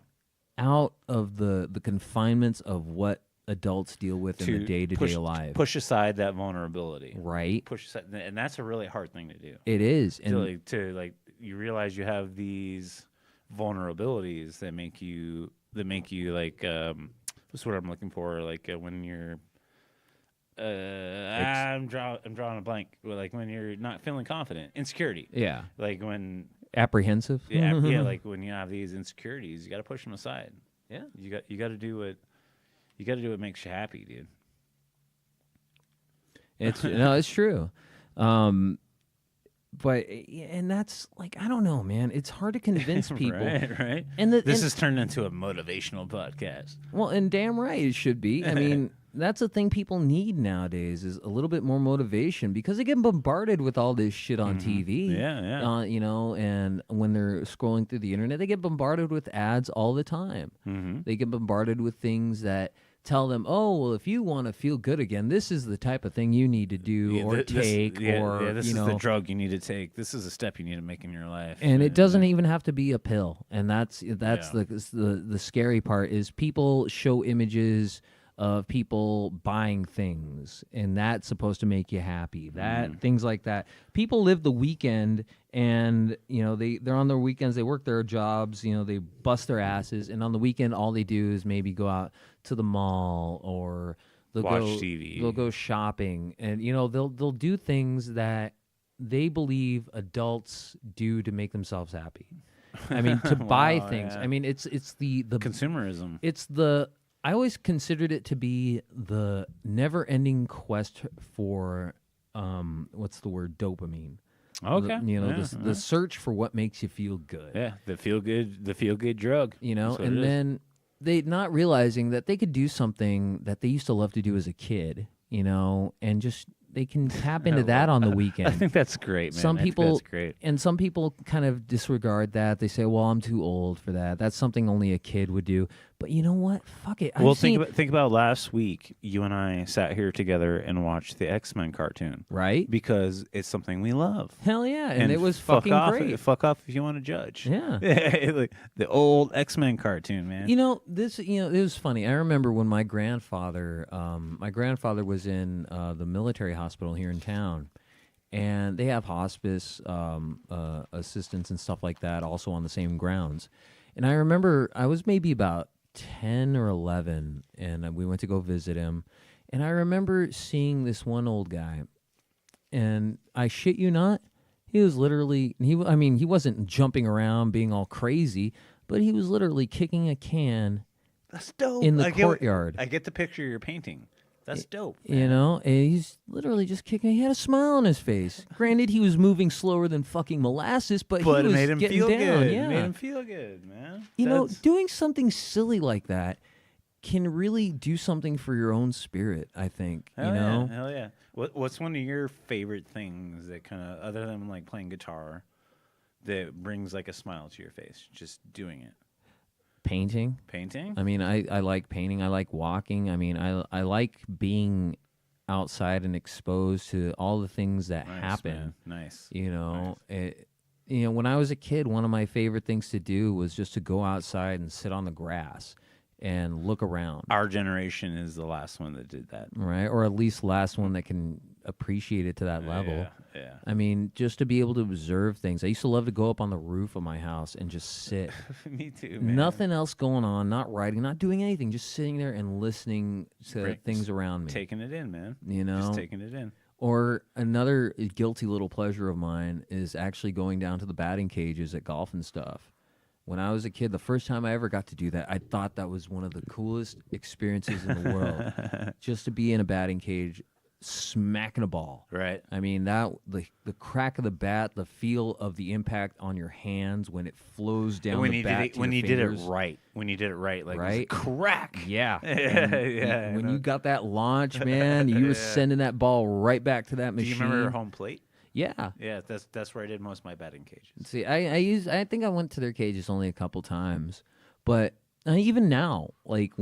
out of the confinements of what adults deal with in the day-to-day life. Push aside that vulnerability. Right. Push aside, and that's a really hard thing to do. It is. And to you realize you have these vulnerabilities that make you like what's what I'm looking for, like when you're I'm drawing a blank. Like when you're not feeling confident, insecurity. Yeah. Like when apprehensive. Yeah, like when you have these insecurities, you got to push them aside. Yeah. You got to do what makes you happy, dude. It's true. But and that's like, I don't know, man. It's hard to convince people. right. And this has turned into a motivational podcast. Well, and damn right it should be. I mean, that's the thing people need nowadays is a little bit more motivation, because they get bombarded with all this shit on TV. Yeah. And when they're scrolling through the internet, they get bombarded with ads all the time. They get bombarded with things that tell them, oh, well, if you want to feel good again, this is the type of thing you need to do take. This is the drug you need to take. This is a step you need to make in your life. And it doesn't even have to be a pill. And that's the scary part is people show images of people buying things, and that's supposed to make you happy. Things like that. People live the weekend, and they're on their weekends. They work their jobs. They bust their asses, and on the weekend, all they do is maybe go out to the mall, or they'll watch go TV. They'll go shopping, and they'll do things that they believe adults do to make themselves happy. I mean, to buy things. Yeah. I mean, it's the consumerism. It's I always considered it to be the never-ending quest for what's the word? Dopamine. Okay. The search for what makes you feel good. Yeah, the feel good drug. And then they not realizing that they could do something that they used to love to do as a kid, and just they can tap into that on the weekend. I think that's great, man. Some people, that's great. And some people kind of disregard that. They say, "Well, I'm too old for that. That's something only a kid would do." But you know what? Fuck it. Think about last week. You and I sat here together and watched the X-Men cartoon, right? Because it's something we love. Hell yeah, and it was fuck fucking great. Fuck off if you want to judge. Yeah, like the old X-Men cartoon, man. It was funny. I remember when my grandfather was in the military hospital here in town, and they have hospice assistants and stuff like that also on the same grounds. And I remember I was maybe about 10 or 11, and we went to go visit him. And I remember seeing this one old guy, and I shit you not, he was literally, he wasn't jumping around being all crazy, but he was literally kicking a can. That's dope. In the courtyard. I get the picture you're painting. That's dope. And he's literally just kicking. He had a smile on his face. Granted, he was moving slower than fucking molasses, but he was it made him getting feel down. good. Yeah. It made him feel good, man. Doing something silly like that can really do something for your own spirit, I think. Hell yeah. What's one of your favorite things that kind of, other than like playing guitar, that brings like a smile to your face? Just doing it. Painting. Painting? I mean, I like painting. I like walking. I mean, I like being outside and exposed to all the things that happen. Man. Nice. Nice. when I was a kid, one of my favorite things to do was just to go outside and sit on the grass and look around. Our generation is the last one that did that. Right? Or at least last one that can appreciate it to that level. Yeah. I mean, just to be able to observe things. I used to love to go up on the roof of my house and just sit. Me too, man. Nothing else going on, not writing, not doing anything, just sitting there and listening to things around me. Taking it in, man. Just taking it in. Or another guilty little pleasure of mine is actually going down to the batting cages at golf and stuff. When I was a kid, the first time I ever got to do that, I thought that was one of the coolest experiences in the world. Just to be in a batting cage, smacking a ball. Right. I mean, that the crack of the bat, the feel of the impact on your hands when it flows down the bat to when your you did it fingers. right. When you did it right, like Right? crack. Yeah. Yeah. When you got that launch, man, you were sending that ball right back to that machine. Do you remember home plate? Yeah. Yeah, that's where I did most of my batting cages. See, I think I went to their cages only a couple times, but even now, like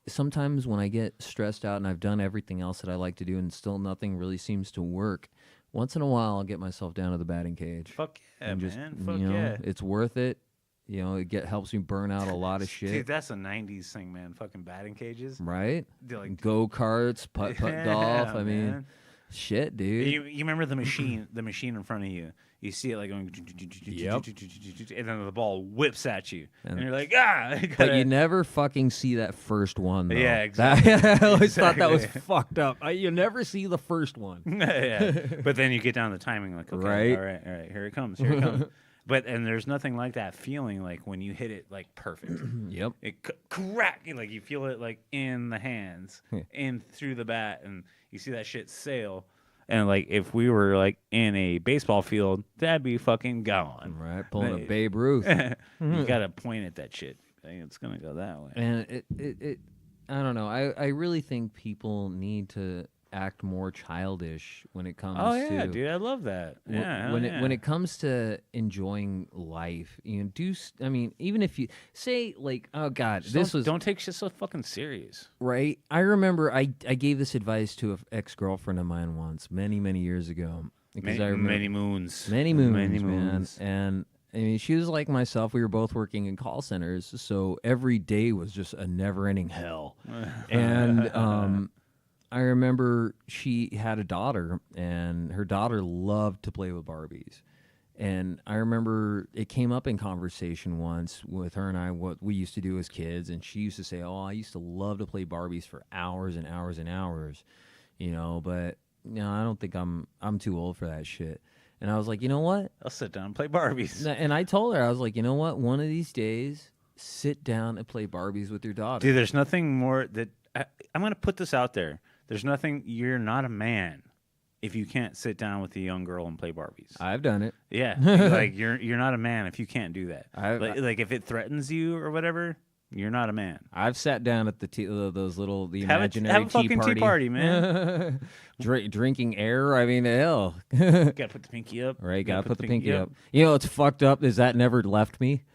sometimes when I get stressed out and I've done everything else that I like to do and still nothing really seems to work, once in a while I'll get myself down to the batting cage. Fuck yeah, and just, man. Fuck yeah. It's worth it. It helps me burn out a lot of shit. Dude, that's a 90s thing, man. Fucking batting cages. Right? Like, go-karts, putt-putt golf. I mean, man. shit, dude. You remember the machine in front of you. You see it like going, Yep. and then the ball whips at you, and you're like, ah! But you never fucking see that first one, though. Yeah, exactly. I always thought that was fucked up. You never see the first one. Yeah, but then you get down to the timing, like, okay, Right. all right, here it comes. And there's nothing like that feeling like when you hit it like perfect. Yep. It crack, like you feel it like in the hands, in through the bat, and you see that shit sail. And like if we were like in a baseball field, that'd be fucking gone. Right, pulling a Babe Ruth. You gotta point at that shit. I think it's gonna go that way. And it I don't know. I really think people need to act more childish when it comes Oh yeah, to dude, I love that. Yeah, when it comes to enjoying life, I mean, even if you say like, oh god, don't take shit so fucking serious. Right. I remember I gave this advice to an ex-girlfriend of mine once, many years ago. Because I remember many moons, man. And I mean, she was like myself. We were both working in call centers, so every day was just a never-ending hell. And I remember she had a daughter, and her daughter loved to play with Barbies. And I remember it came up in conversation once with her and I, what we used to do as kids. And she used to say, oh, I used to love to play Barbies for hours and hours and hours, but I don't think I'm too old for that shit. And I was like, you know what? I'll sit down and play Barbies. And I told her, I was like, you know what? One of these days, sit down and play Barbies with your daughter. Dude, there's nothing more that I'm going to put this out there. There's nothing. You're not a man if you can't sit down with a young girl and play Barbies. I've done it. Yeah, like you're not a man if you can't do that. Like if it threatens you or whatever, you're not a man. I've sat down at the imaginary have a fucking tea party, man. Drinking air. I mean, hell. Gotta put the pinky up. Right, gotta put the pinky up. You know what's fucked up is that never left me.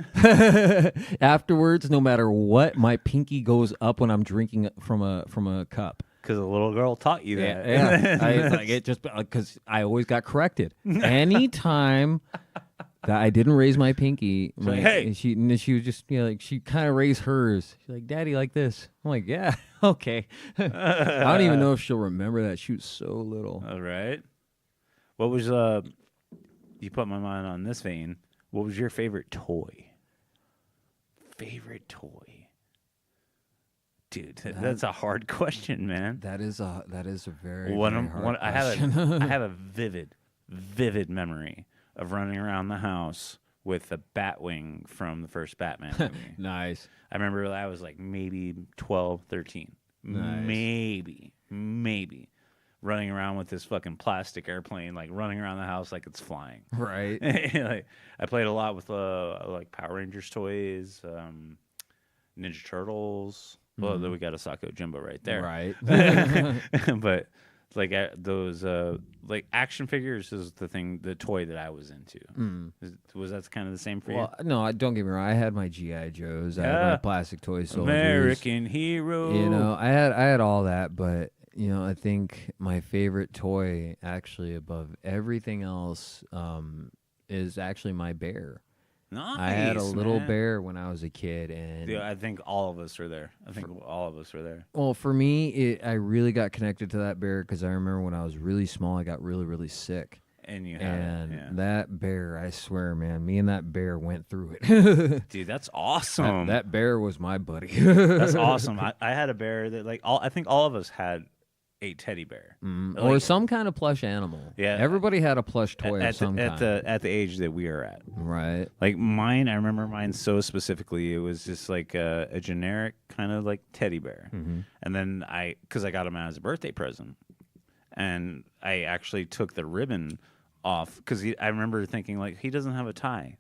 Afterwards, no matter what, my pinky goes up when I'm drinking from a cup. Because a little girl taught you that. Yeah. Because I always got corrected. Anytime that I didn't raise my pinky, hey. she was just she kind of raised hers. She's like, Daddy, like this. I'm like, yeah, okay. I don't even know if she'll remember that. She was so little. All right. What was you put my mind on this vein? What was your favorite toy? Dude, that's a hard question, man. That is a very, One very hard question. I have a vivid memory of running around the house with the Batwing from the first Batman movie. Nice. I remember I was like maybe 12, 13. Nice. Maybe. Running around with this fucking plastic airplane, like running around the house like it's flying. Right. Like, I played a lot with like Power Rangers toys, Ninja Turtles. Well, then we got a Socko Jumbo right there. Right. But like those like action figures is the toy that I was into. Was that kind of the same for you? Well, no, don't get me wrong. I had my G.I. Joes. I had my plastic toy soldiers. American hero. I had all that, but I think my favorite toy, actually, above everything else, is actually my bear. Nice, I had a little man. bear when I was a kid, and Dude, I think all of us are there. I think all of us were there. well, for me, I really got connected to that bear because I remember when I was really small, I got really, really sick. And you had And it, yeah. that bear, I swear, man, me and that bear went through it. Dude, that's awesome. That bear was my buddy. That's awesome. I had a bear that I think all of us had a teddy bear. Or some kind of plush animal. Yeah. Everybody had a plush toy of some kind. At the age that we are at. Right. Like mine, I remember mine so specifically. It was just like a generic kind of like teddy bear. And then because I got him as a birthday present, and I actually took the ribbon off because I remember thinking like he doesn't have a tie,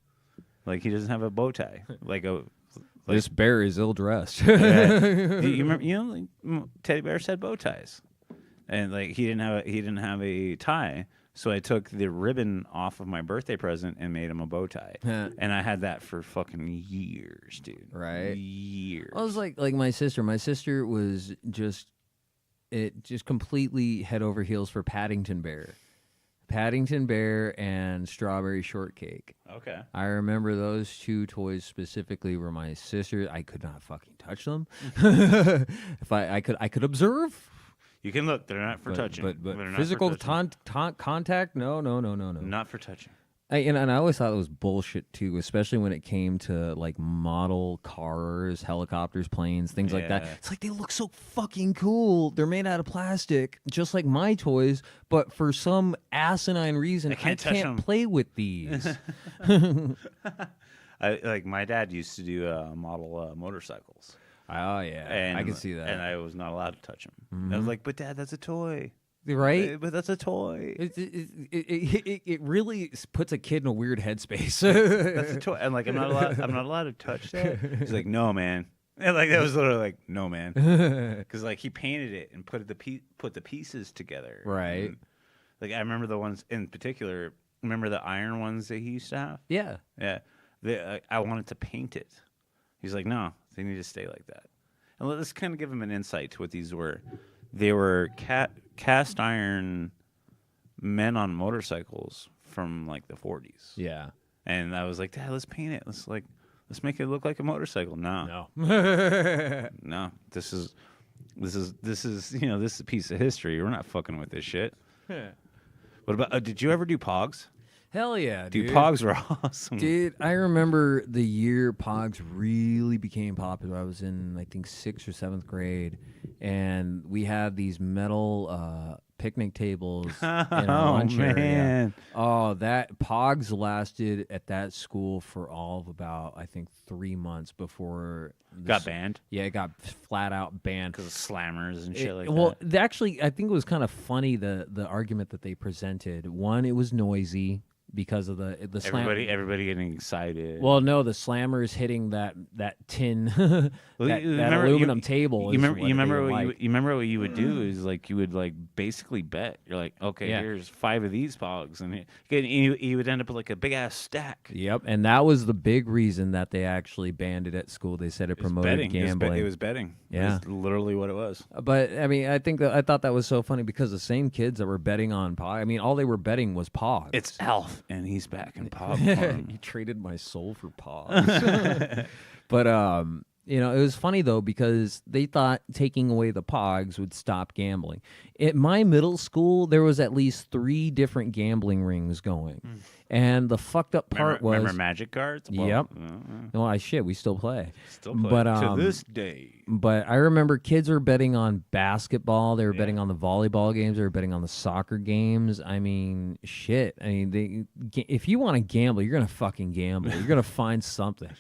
like he doesn't have a bow tie, This bear is ill dressed. you remember, like, teddy bears had bow ties, and like he didn't have a tie. So I took the ribbon off of my birthday present and made him a bow tie. And I had that for fucking years, dude. Right. Years. I was like my sister. My sister was just completely head over heels for Paddington Bear. Paddington Bear and Strawberry Shortcake. Okay. I remember those two toys specifically were my sister. I could not fucking touch them. If I could observe. You can look. They're not for touching. But They're not physical for touching. contact? No. Not for touching. And I always thought it was bullshit too, especially when it came to like model cars, helicopters, planes, things like that. Yeah. It's like they look so fucking cool. They're made out of plastic, just like my toys, but for some asinine reason, I can't touch 'em. play with these. Like my dad used to do model motorcycles. Oh yeah, And, I can see that. And I was not allowed to touch them. I was like, but Dad, that's a toy. Right? But that's a toy. It really puts a kid in a weird headspace. That's a toy. And like, I'm not allowed to touch that. He's like, no, man. And like that was literally like, no, man. Because like he painted it and put the pieces together. Right. And, like I remember the ones in particular. Remember the iron ones that he used to have? Yeah. Yeah. I wanted to paint it. He's like, no, they need to stay like that. And let's kind of give him an insight to what these were. They were cast iron men on motorcycles from like the 40s. Yeah. And I was like, Dad, let's paint it. Let's make it look like a motorcycle. No. No. This is this is a piece of history. We're not fucking with this shit. What about did you ever do Pogs? Hell yeah, Dude, Pogs were awesome. Dude, I remember the year Pogs really became popular. I was in, I think, 6th or 7th grade, and we had these metal picnic tables in our lunch area. Oh, that Pogs lasted at that school for all of about, I think, 3 months before got banned. Yeah, it got flat out banned because of slammers and shit like well, that. Actually, I think it was kind of funny the argument that they presented. One, it was noisy because of the slam. Everybody getting excited. Well, no, the slammers hitting that tin, that aluminum table. You remember what you would do is like you would like basically bet. You're like, okay, here's 5 of these Pogs, and you would end up with like a big ass stack. Yep, and that was the big reason that they actually banned it at school. They said it promoted gambling. It was betting. Yeah, it was literally what it was. But I mean, I thought that was so funny because the same kids that were betting on Pog. I mean, all they were betting was Pogs. It's Alf. And he's back in Pog. He traded my soul for Pogs. But it was funny though because they thought taking away the Pogs would stop gambling. At my middle school, there was at least 3 different gambling rings going, and the fucked up part was remember Magic cards. Well, yep. No, we still play. But to this day. But I remember kids were betting on basketball. They were betting on the volleyball games. They were betting on the soccer games. I mean, shit. I mean, if you want to gamble, you're gonna fucking gamble. You're gonna find something.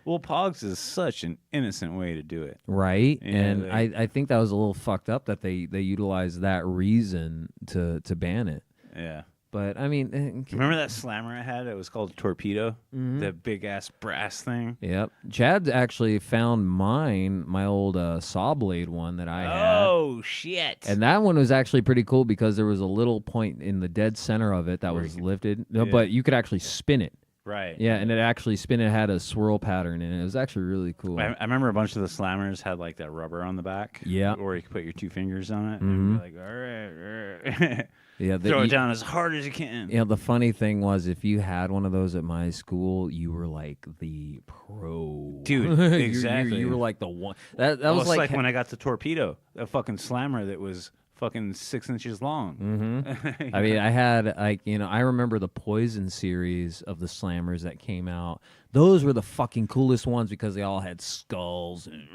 Well, Pogs is such an innocent way to do it. Right. Yeah, and I think that was a little fucked up that they utilized that reason to ban it. Yeah. But, I mean... Remember that slammer I had? It was called Torpedo? Mm-hmm. That big-ass brass thing? Yep. Chad actually found my old saw blade one that I had. Oh, shit. And that one was actually pretty cool because there was a little point in the dead center of it that was lifted. No, but you could actually spin it. Right. Yeah, and it actually had a swirl pattern in it. It was actually really cool. I remember a bunch of the slammers had like that rubber on the back. Yeah. Or you could put your 2 fingers on it. Mm-hmm. And be like, all right. Yeah, Throw it down as hard as you can. You know, the funny thing was, if you had one of those at my school, you were like the pro. Dude, exactly. You were like the one. That Well, was it's like, when I got the Torpedo, a fucking slammer that was fucking 6 inches long. I mean, I had, like, you know, I remember the Poison series of the slammers that came out. Those were the fucking coolest ones because they all had skulls and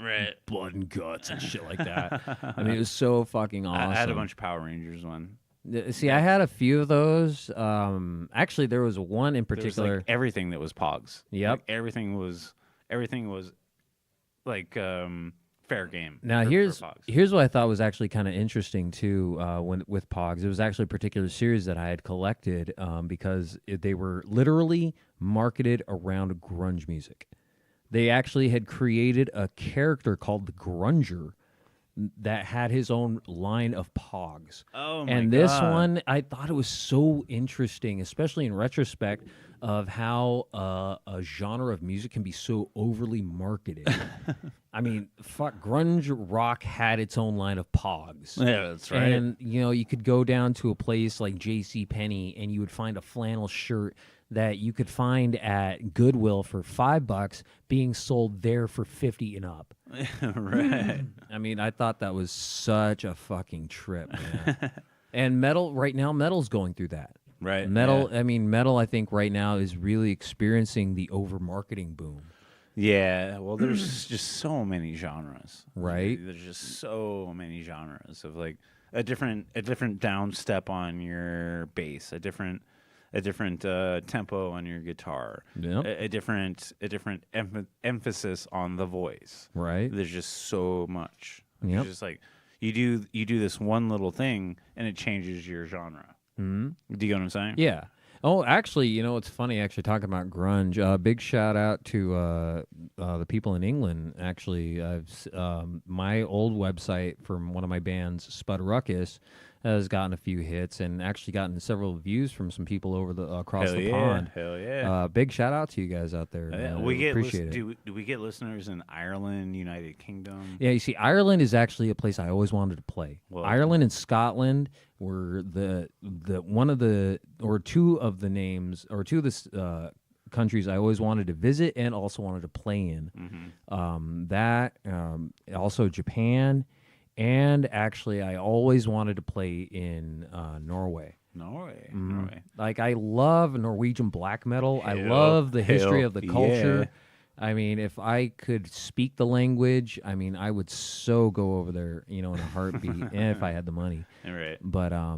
blood and guts and shit like that. I mean, it was so fucking awesome. I had a bunch of Power Rangers one. See, I had a few of those. Actually, there was one in There was, particular. like, everything that was Pogs. Yep. Like, everything was like fair game. Now for Pogs. here's what I thought was actually kind of interesting too. When with Pogs, it was actually a particular series that I had collected because they were literally marketed around grunge music. They actually had created a character called the Grunger that had his own line of Pogs. Oh my And God. this one, I thought it was so interesting, especially in retrospect, of how a genre of music can be so overly marketed. I mean, fuck, grunge rock had its own line of Pogs. Yeah, that's right. And, you know, you could go down to a place like J.C. Penney and you would find a flannel shirt that you could find at Goodwill for $5 being sold there for 50 and up. Right. I mean, I thought that was such a fucking trip, man. And metal, right now, metal's going through that. Right. Metal, Yeah. I mean, metal, I think right now is really experiencing the over-marketing boom. Yeah, well, there's just so many genres, Right. There's just so many genres of like a different down step on your bass, a different tempo on your guitar, Yep. a different emphasis on the voice. Right. There's just so much. Yep. It's just like you do this one little thing and it changes your genre. Mm-hmm. Do you get what I'm saying? Yeah. Oh, actually, you know, it's funny, actually, talking about grunge. Big shout out to the people in England, actually. My old website from one of my bands, Spud Ruckus, has gotten a few hits and actually gotten several views from some people over the across the pond. Hell yeah. Big shout out to you guys out there. Yeah, man. we I get appreciate it. do we get listeners in Ireland, United Kingdom? Yeah, you see, Ireland is actually a place I always wanted to play. Well, Ireland and Scotland were the one of the or two of the names or two of the countries I always wanted to visit and also wanted to play in. Mm-hmm. Also Japan, and actually I always wanted to play in Norway. Norway. Like, I love Norwegian black metal. I Hell- love the history hell of the culture. yeah. I mean, if I could speak the language, I mean, I would so go over there, you know, in a heartbeat, and if I had the money. Right. But I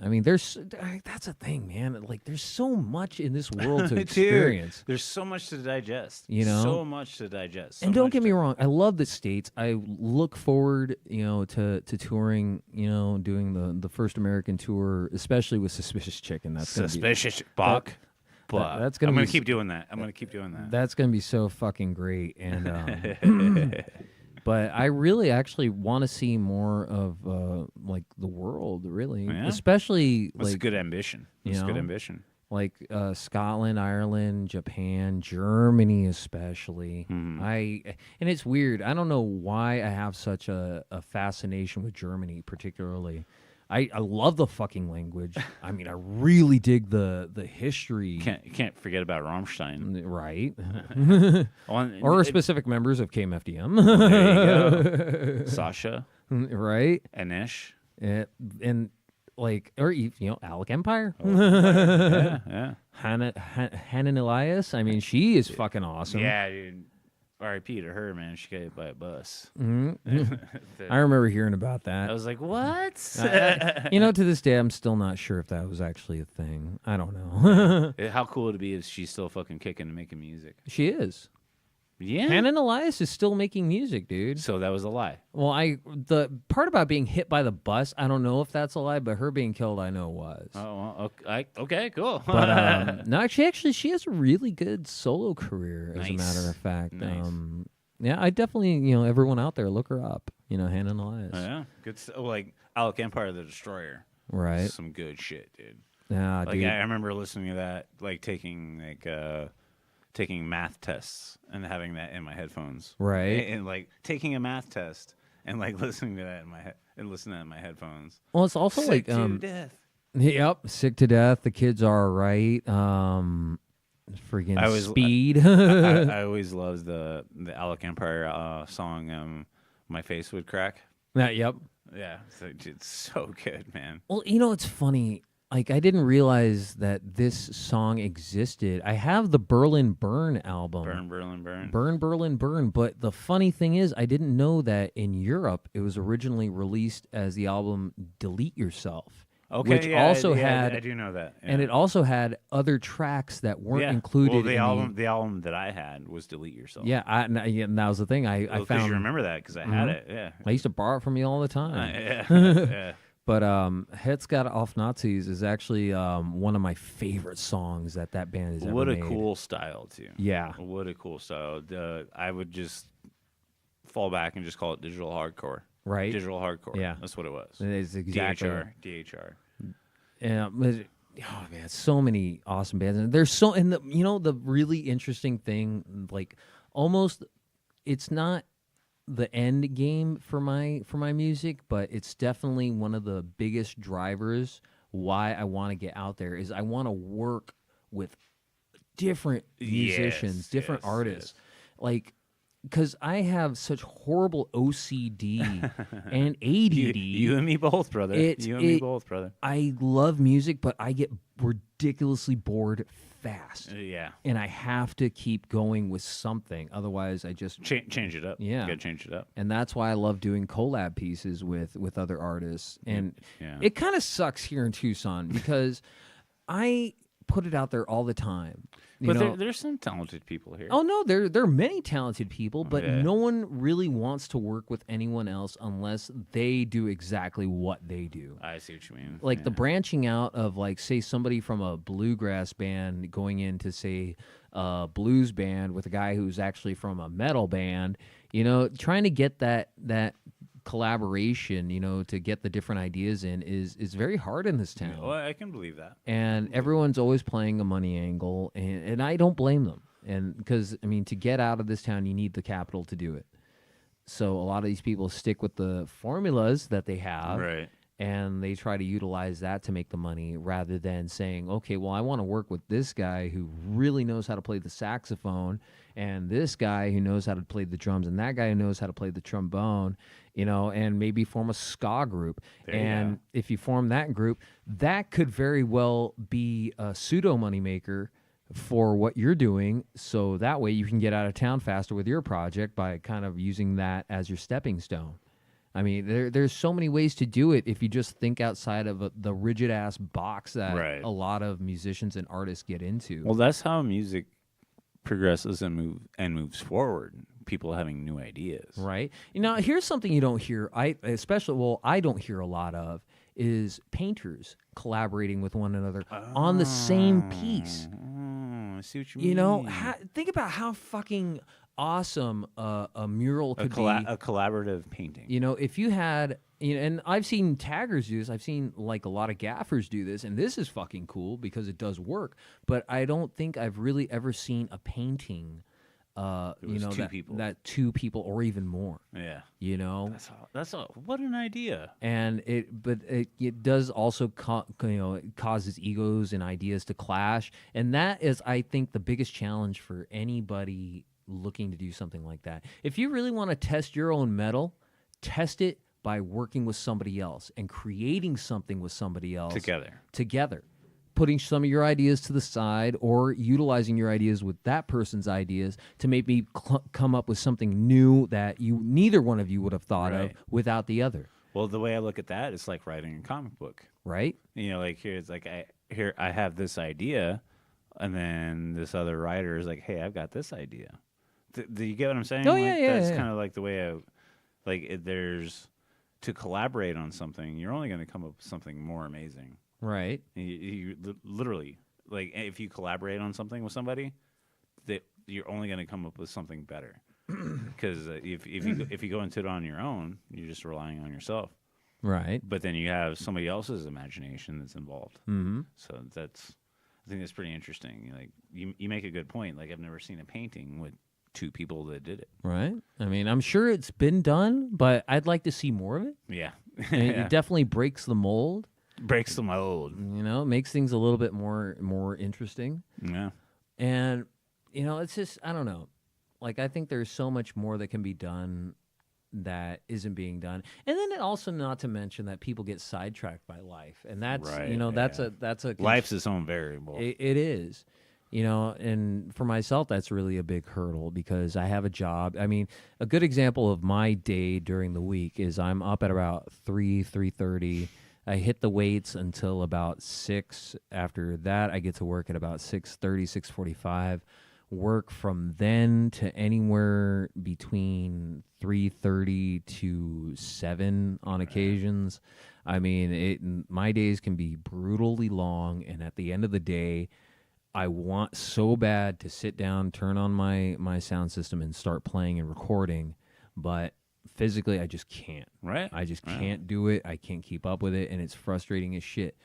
mean, that's a thing, man. Like, there's so much in this world to Dude, experience. there's so much to digest. You know? so much to digest. And don't get me wrong, I love the States. I look forward, you know, to touring, you know, doing the first American tour, especially with Suspicious Chicken. That's gonna be, Suspicious Bach. that's gonna I'm be gonna keep doing that. I'm gonna keep doing that. that's gonna be so fucking great. And but I really actually want to see more of like the world, really, Yeah? especially That's like good ambition. you That's good know? ambition. like Scotland, Ireland, Japan, Germany, especially. Mm-hmm. And it's weird. I don't know why I have such a fascination with Germany, particularly. I love the fucking language. I mean, I really dig the history. You can't forget about Rammstein. Right. On- Or it- specific members of KMFDM. There you go. Sasha, Right. Anish. And like, or you know, Alec Empire. Yeah. Hannah Elias. I mean, she is fucking awesome. Yeah, dude. R.I.P. to her, man. She got hit by a bus. I remember hearing about that. I was like, what? You know, to this day, I'm still not sure if that was actually a thing. I don't know. How cool would it be if she's still fucking kicking and making music? She is. Yeah. Hannah Elias is still making music, dude. So that was a lie. Well, the part about being hit by the bus, I don't know if that's a lie, but her being killed, I know was. Oh, well, okay, cool. But no, actually, she has a really good solo career, as a Nice. matter of fact. Nice. Yeah, I definitely, you know, everyone out there, look her up. You know, Hannah Elias. Oh, yeah, good. Like Alec Empire, the Destroyer. Right. Some good shit, dude. Yeah, Like dude. I remember listening to that, like taking math tests and having that in my headphones. Right. And like taking a math test and like listening to that in my head and listening to that in my headphones. Well, it's also Sick like to death. Yep, Sick to Death. The Kids Are Alright. Freaking I always Speed. I always loved the Alec Empire song "My Face Would Crack." Yep. Yeah, it's so good, man. Well, you know, it's funny. Like, I didn't realize that this song existed. I have the Berlin Burn album. Burn, Berlin, burn. Burn, Berlin, Burn. But the funny thing is, I didn't know that in Europe it was originally released as the album Delete Yourself. Okay, which yeah, also yeah, had, I do know that, yeah. and it also had other tracks that weren't included. Well, the in the album that I had was Delete Yourself. Yeah, and that was the thing. I found. Because you remember that because I had it. Yeah, I used to borrow it from you all the time. yeah. But Het's Got Off Nazis is actually one of my favorite songs that band has ever What a made. cool style too. Yeah. What a cool style. I would just fall back and just call it digital hardcore. Right. Digital hardcore. Yeah. That's what it was. It is exactly. DHR. Yeah, but oh man, so many awesome bands. And there's so, and the really interesting thing, like almost, it's not the end game for my music, but it's definitely one of the biggest drivers why I want to get out there is I want to work with different musicians, different artists, like. Because I have such horrible OCD and ADD. You and me both, brother. You and me both, brother. I love music, but I get ridiculously bored fast. Yeah. And I have to keep going with something. Otherwise, I just... Change it up. Yeah. You got to change it up. And that's why I love doing collab pieces with other artists. And yeah. It kind of sucks here in Tucson because I put it out there all the time. But there's some talented people here. Oh no, there are many talented people, but Yeah. no one really wants to work with anyone else unless they do exactly what they do. I see what you mean. Like the branching out of like say somebody from a bluegrass band going into say a blues band with a guy who's actually from a metal band, trying to get that collaboration, to get the different ideas in is very hard in this town. Well, I can believe that. And everyone's always playing a money angle, and I don't blame them. And because, to get out of this town, you need the capital to do it. So a lot of these people stick with the formulas that they have. Right. And they try to utilize that to make the money rather than saying, okay, well, I want to work with this guy who really knows how to play the saxophone and this guy who knows how to play the drums and that guy who knows how to play the trombone, and maybe form a ska group. And if you form that group, that could very well be a pseudo moneymaker for what you're doing. So that way you can get out of town faster with your project by kind of using that as your stepping stone. There's so many ways to do it if you just think outside of the rigid-ass box that a lot of musicians and artists get into. Well, that's how music progresses and moves forward. People having new ideas. Right. Here's something you don't hear. I don't hear a lot of is painters collaborating with one another on the same piece. I see what you mean. Think about how fucking awesome a mural could be. A collaborative painting. If you had, and I've seen taggers do this. I've seen like a lot of gaffers do this, and this is fucking cool because it does work. But I don't think I've really ever seen a painting. Two people or even more. Yeah. That's what an idea. And it does also it causes egos and ideas to clash, and that is, I think, the biggest challenge for anybody looking to do something like that. If you really want to test your own metal, test it by working with somebody else and creating something with somebody else together. Putting some of your ideas to the side or utilizing your ideas with that person's ideas to maybe come up with something new that neither one of you would have thought of without the other. Well, the way I look at that, it's like writing a comic book. Right? Like here's like I have this idea, and then this other writer is like, hey, I've got this idea. Do you get what I'm saying? Oh, like, yeah. That's kind of like the way there's to collaborate on something, you're only going to come up with something more amazing. Right. You literally, like, if you collaborate on something with somebody, that you're only going to come up with something better. Because if you go into it on your own, you're just relying on yourself. Right. But then you have somebody else's imagination that's involved. Mm-hmm. So I think that's pretty interesting. Like you make a good point. Like I've never seen a painting with two people that did it. Right. I'm sure it's been done, but I'd like to see more of it. Yeah. And it definitely breaks the mold. Breaks the mold. You know, makes things a little bit more interesting. Yeah. And it's just, I don't know. Like, I think there's so much more that can be done that isn't being done. And then it also, not to mention that people get sidetracked by life. And that's, Right, that's a Life's its own variable. It is. And for myself, that's really a big hurdle because I have a job. I mean, a good example of my day during the week is I'm up at about 3:30. I hit the weights until about 6. After that, I get to work at about 6:30, 6:45. Work from then to anywhere between 3:30 to 7 on occasions. I mean, my days can be brutally long, and at the end of the day, I want so bad to sit down, turn on my sound system, and start playing and recording, but physically I just can't. Right. I just can't do it. I can't keep up with it, and it's frustrating as shit.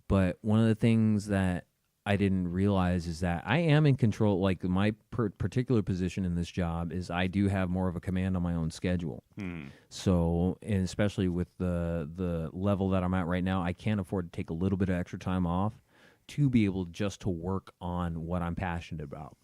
But one of the things that I didn't realize is that I am in control. Like, my particular position in this job is I do have more of a command on my own schedule. So, and especially with the level that I'm at right now, I can't afford to take a little bit of extra time off to be able just to work on what I'm passionate about.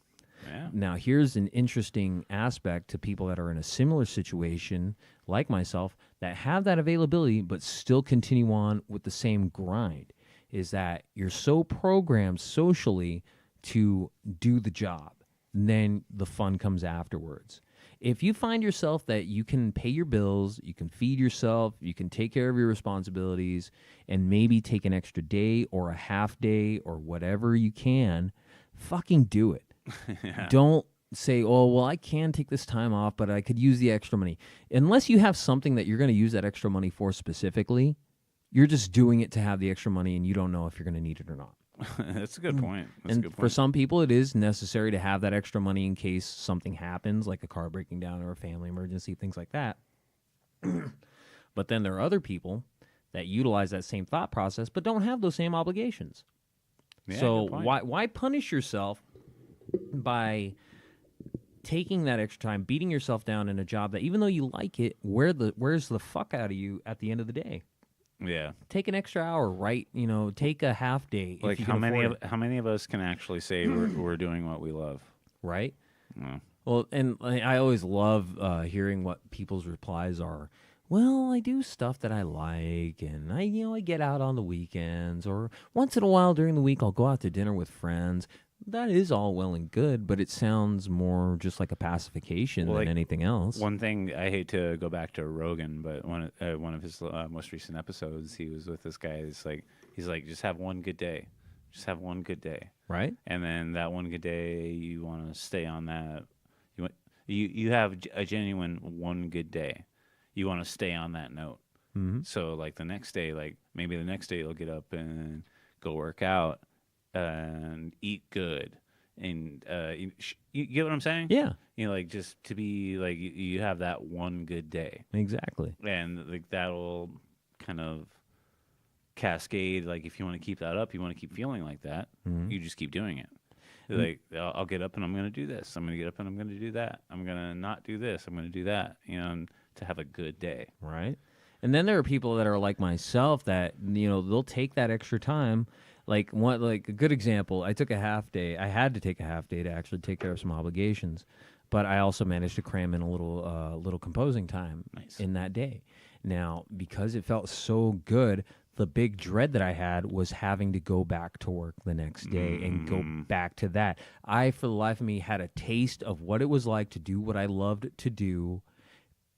Yeah. Now, here's an interesting aspect to people that are in a similar situation, like myself, that have that availability but still continue on with the same grind, is that you're so programmed socially to do the job, and then the fun comes afterwards. If you find yourself that you can pay your bills, you can feed yourself, you can take care of your responsibilities, and maybe take an extra day or a half day or whatever you can, fucking do it. Yeah. Don't say, oh, well, I can take this time off, but I could use the extra money. Unless you have something that you're going to use that extra money for specifically, you're just doing it to have the extra money, and you don't know if you're going to need it or not. That's a good point. That's And a good point. for some people, it is necessary to have that extra money in case something happens, like a car breaking down or a family emergency, things like that. But then there are other people that utilize that same thought process but don't have those same obligations. Yeah, So good point. why punish yourself by taking that extra time, beating yourself down in a job that, even though you like it, where's the fuck out of you at the end of the day? Yeah. Take an extra hour, right? Take a half day. Like, if you how can many afford how many of us can actually say we're doing what we love? right? No. Well, and I always love hearing what people's replies are. Well, I do stuff that I like, and I get out on the weekends, or once in a while during the week I'll go out to dinner with friends. That is all well and good, but it sounds more just like a pacification than anything else. One thing, I hate to go back to Rogan, but one of his most recent episodes, he was with this guy. He's like, just have one good day, just have one good day, Right? and then that one good day, you want to stay on that. You have a genuine one good day. You want to stay on that note. Mm-hmm. So like the next day, like maybe the next day you'll get up and go work out and eat good, and you get what I'm saying? Yeah, Like, just to be like, you have that one good day, exactly. and like that'll kind of cascade. Like, if you want to keep that up, you want to keep feeling like that, you just keep doing it. Like, I'll get up and I'm going to do this. I'm going to get up and I'm going to do that. I'm going to not do this. I'm going to do that. And to have a good day. Right. And then there are people that are like myself that, they'll take that extra time. Like a good example, I took a half day. I had to take a half day to actually take care of some obligations, but I also managed to cram in a little composing time in that day. Now, because it felt so good, the big dread that I had was having to go back to work the next day and go back to that. I, for the life of me, had a taste of what it was like to do what I loved to do.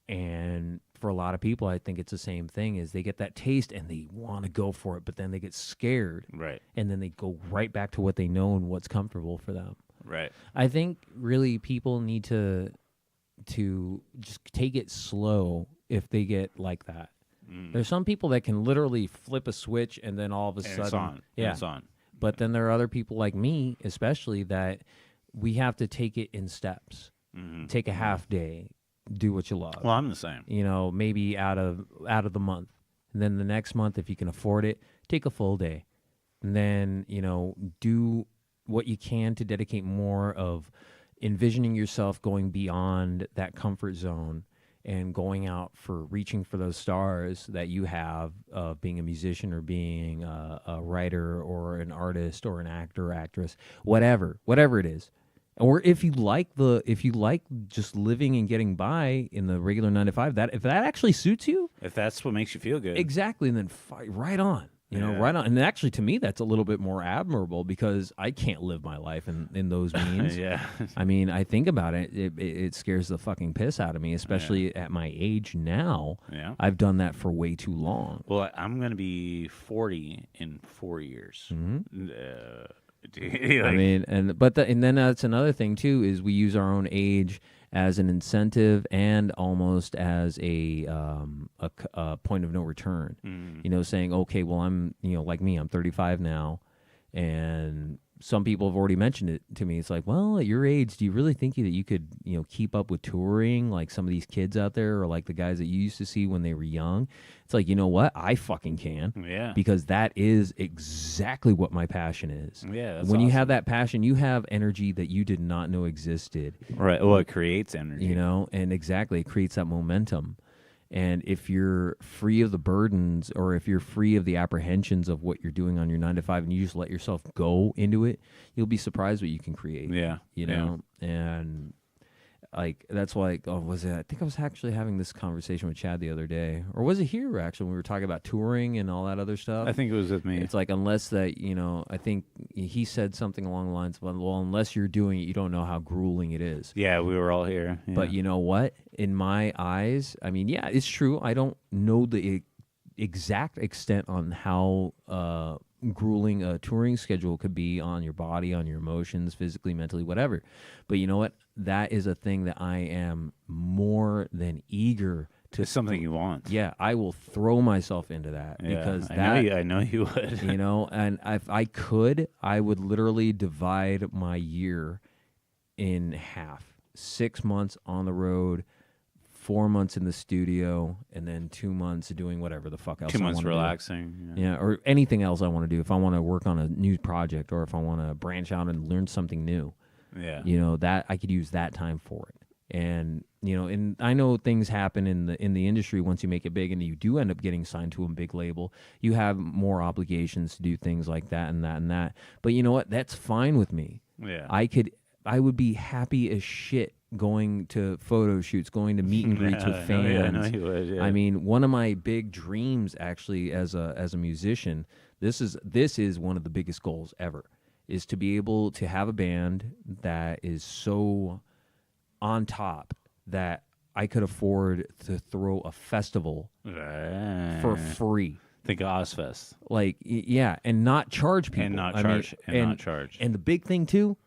And for a lot of people, I think it's the same thing, is they get that taste and they want to go for it, but then they get scared. Right. And then they go right back to what they know and what's comfortable for them. Right. I think really people need to just take it slow if they get like that. There's some people that can literally flip a switch and then all of a sudden it's on. Yeah. It's on. But then there are other people like me, especially, that we have to take it in steps. Take a half day, do what you love. Well, I'm the same. Maybe out of the month. And then the next month, if you can afford it, take a full day. And then, do what you can to dedicate more of envisioning yourself going beyond that comfort zone and going out for reaching for those stars that you have, being a musician or being a writer or an artist or an actor or actress, whatever it is. Or if you like just living and getting by in the regular 9 to 5, that if that actually suits you, If that's what makes you feel good. exactly, then right on. Right on. And actually, to me, that's a little bit more admirable because I can't live my life in those means. Yeah. I mean, I think about it, it scares the fucking piss out of me, especially at my age now. Yeah. I've done that for way too long. Well, I'm going to be 40 in 4 years. Mm-hmm. I mean, and then that's another thing too, is we use our own age as an incentive and almost as a point of no return. Saying, okay, well, I'm like me, I'm 35 now, and some people have already mentioned it to me. It's like, well, at your age, do you really think that you could keep up with touring like some of these kids out there, or like the guys that you used to see when they were young? It's like, you know what? I fucking can. Yeah. Because that is exactly what my passion is. Yeah. That's when you awesome. have that passion, you have energy that you did not know existed. Right. Well, it creates energy. And exactly, it creates that momentum. And if you're free of the burdens, or if you're free of the apprehensions of what you're doing on your 9 to 5, and you just let yourself go into it, you'll be surprised what you can create. Yeah. And like, that's why, I think I was actually having this conversation with Chad the other day, or was it here actually, when we were talking about touring and all that other stuff? I think it was with me. It's like, unless that, I think he said something along the lines of, well, unless you're doing it, you don't know how grueling it is. Yeah, we were all here. Yeah. But you know what? In my eyes, I mean, yeah, it's true. I don't know the exact extent on how grueling a touring schedule could be on your body, on your emotions, physically, mentally, whatever. But you know what? That is a thing that I am more than eager to. It's something you want. Yeah, I will throw myself into that, because I know you would. And if I could, I would literally divide my year in half. 6 months on the road, 4 months in the studio, and then 2 months doing whatever the fuck else 2 I months wanna relaxing. do. Yeah, or anything else I want to do. If I want to work on a new project, or if I want to branch out and learn something new, Yeah. that I could use that time for it. And and I know things happen in the industry once you make it big, and you do end up getting signed to a big label. You have more obligations to do things like that and that and that. But you know what? That's fine with me. Yeah. I would be happy as shit going to photo shoots, going to meet and greets with fans. I know you would. Yeah. I mean, one of my big dreams, actually, as a musician, this is one of the biggest goals ever, is to be able to have a band that is so on top that I could afford to throw a festival for free. Think of Ozfest. Like, yeah, and not charge people. And not charge. And the big thing, too,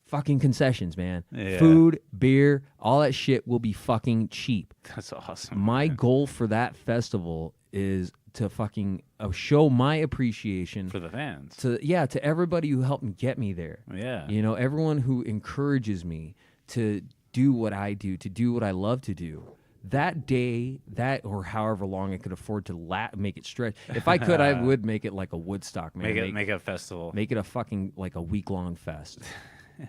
fucking concessions, man. Yeah. Food, beer, all that shit will be fucking cheap. That's awesome. My goal for that festival is to fucking show my appreciation For the fans. to everybody who helped get me there. Yeah. Everyone who encourages me to do what I do, to do what I love to do. That day, or however long I could afford to make it stretch. If I could, I would make it like a Woodstock, man. Make it a festival. Make it a fucking like a week-long fest.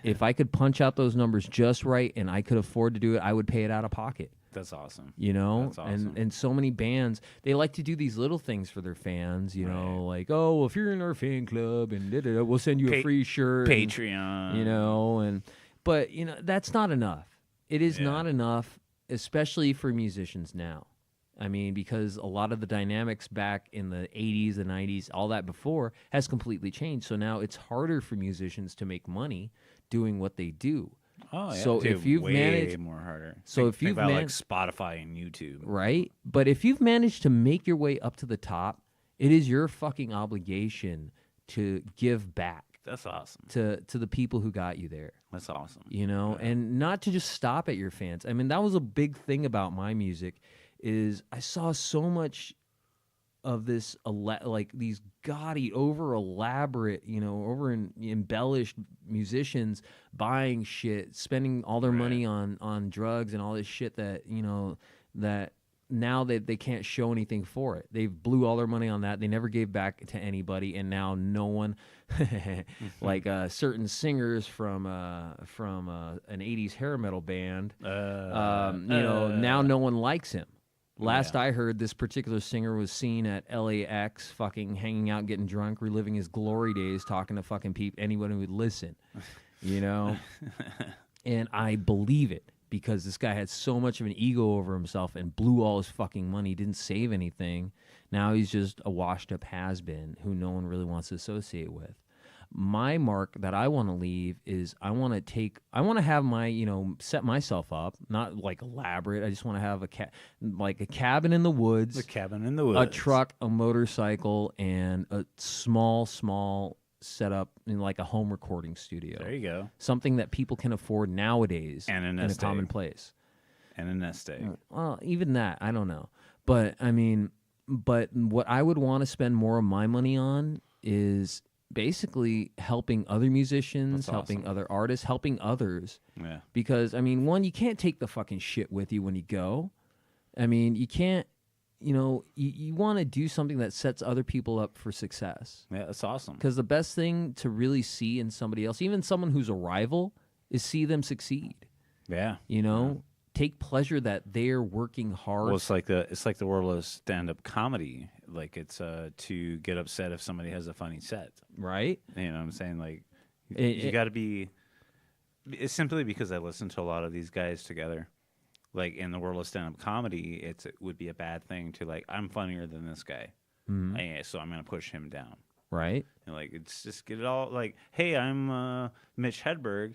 If I could punch out those numbers just right and I could afford to do it, I would pay it out of pocket. That's awesome. That's awesome. And so many bands, they like to do these little things for their fans, like, oh, well, if you're in our fan club and we'll send you a free shirt. Patreon. But that's not enough. It is not enough, especially for musicians now. I mean, because a lot of the dynamics back in the 80s, the 90s, all that before has completely changed. So now it's harder for musicians to make money doing what they do. Oh, yeah. So if you've managed, more harder. So if think you've about like Spotify and YouTube, right? But if you've managed to make your way up to the top, it is your fucking obligation to give back. That's awesome. To the people who got you there. That's awesome. And not to just stop at your fans. I mean, that was a big thing about my music, is I saw so much of this like these gaudy, over elaborate, over embellished musicians buying shit, spending all their money on drugs and all this shit that that now they can't show anything for it. They blew all their money on that. They never gave back to anybody, and now no one, like certain singers from an '80s hair metal band, now no one likes him. Last I heard, this particular singer was seen at LAX, fucking hanging out, getting drunk, reliving his glory days, talking to fucking anyone who would listen, And I believe it, because this guy had so much of an ego over himself and blew all his fucking money, didn't save anything. Now he's just a washed-up has-been who no one really wants to associate with. My mark that I want to leave is I want to have my, set myself up, not like elaborate. I just want to have a cabin in the woods. A cabin in the woods. A truck, a motorcycle, and a small setup in like a home recording studio. There you go. Something that people can afford nowadays and in a commonplace. And a nest egg. Well, even that, I don't know. But what I would want to spend more of my money on is basically helping other musicians, helping other artists, helping others. Yeah. Because, one, you can't take the fucking shit with you when you go. You can't, you want to do something that sets other people up for success. Yeah, that's awesome. Because the best thing to really see in somebody else, even someone who's a rival, is see them succeed. Yeah. Take pleasure that they're working hard. Well, it's like the world of stand-up comedy. Like, it's to get upset if somebody has a funny set, right? You know what I'm saying? Like, you got to be. It's simply because I listen to a lot of these guys together. Like, in the world of stand-up comedy, it would be a bad thing to, like, I'm funnier than this guy, so I'm gonna push him down, right? And like, it's just get it all like, hey, I'm Mitch Hedberg.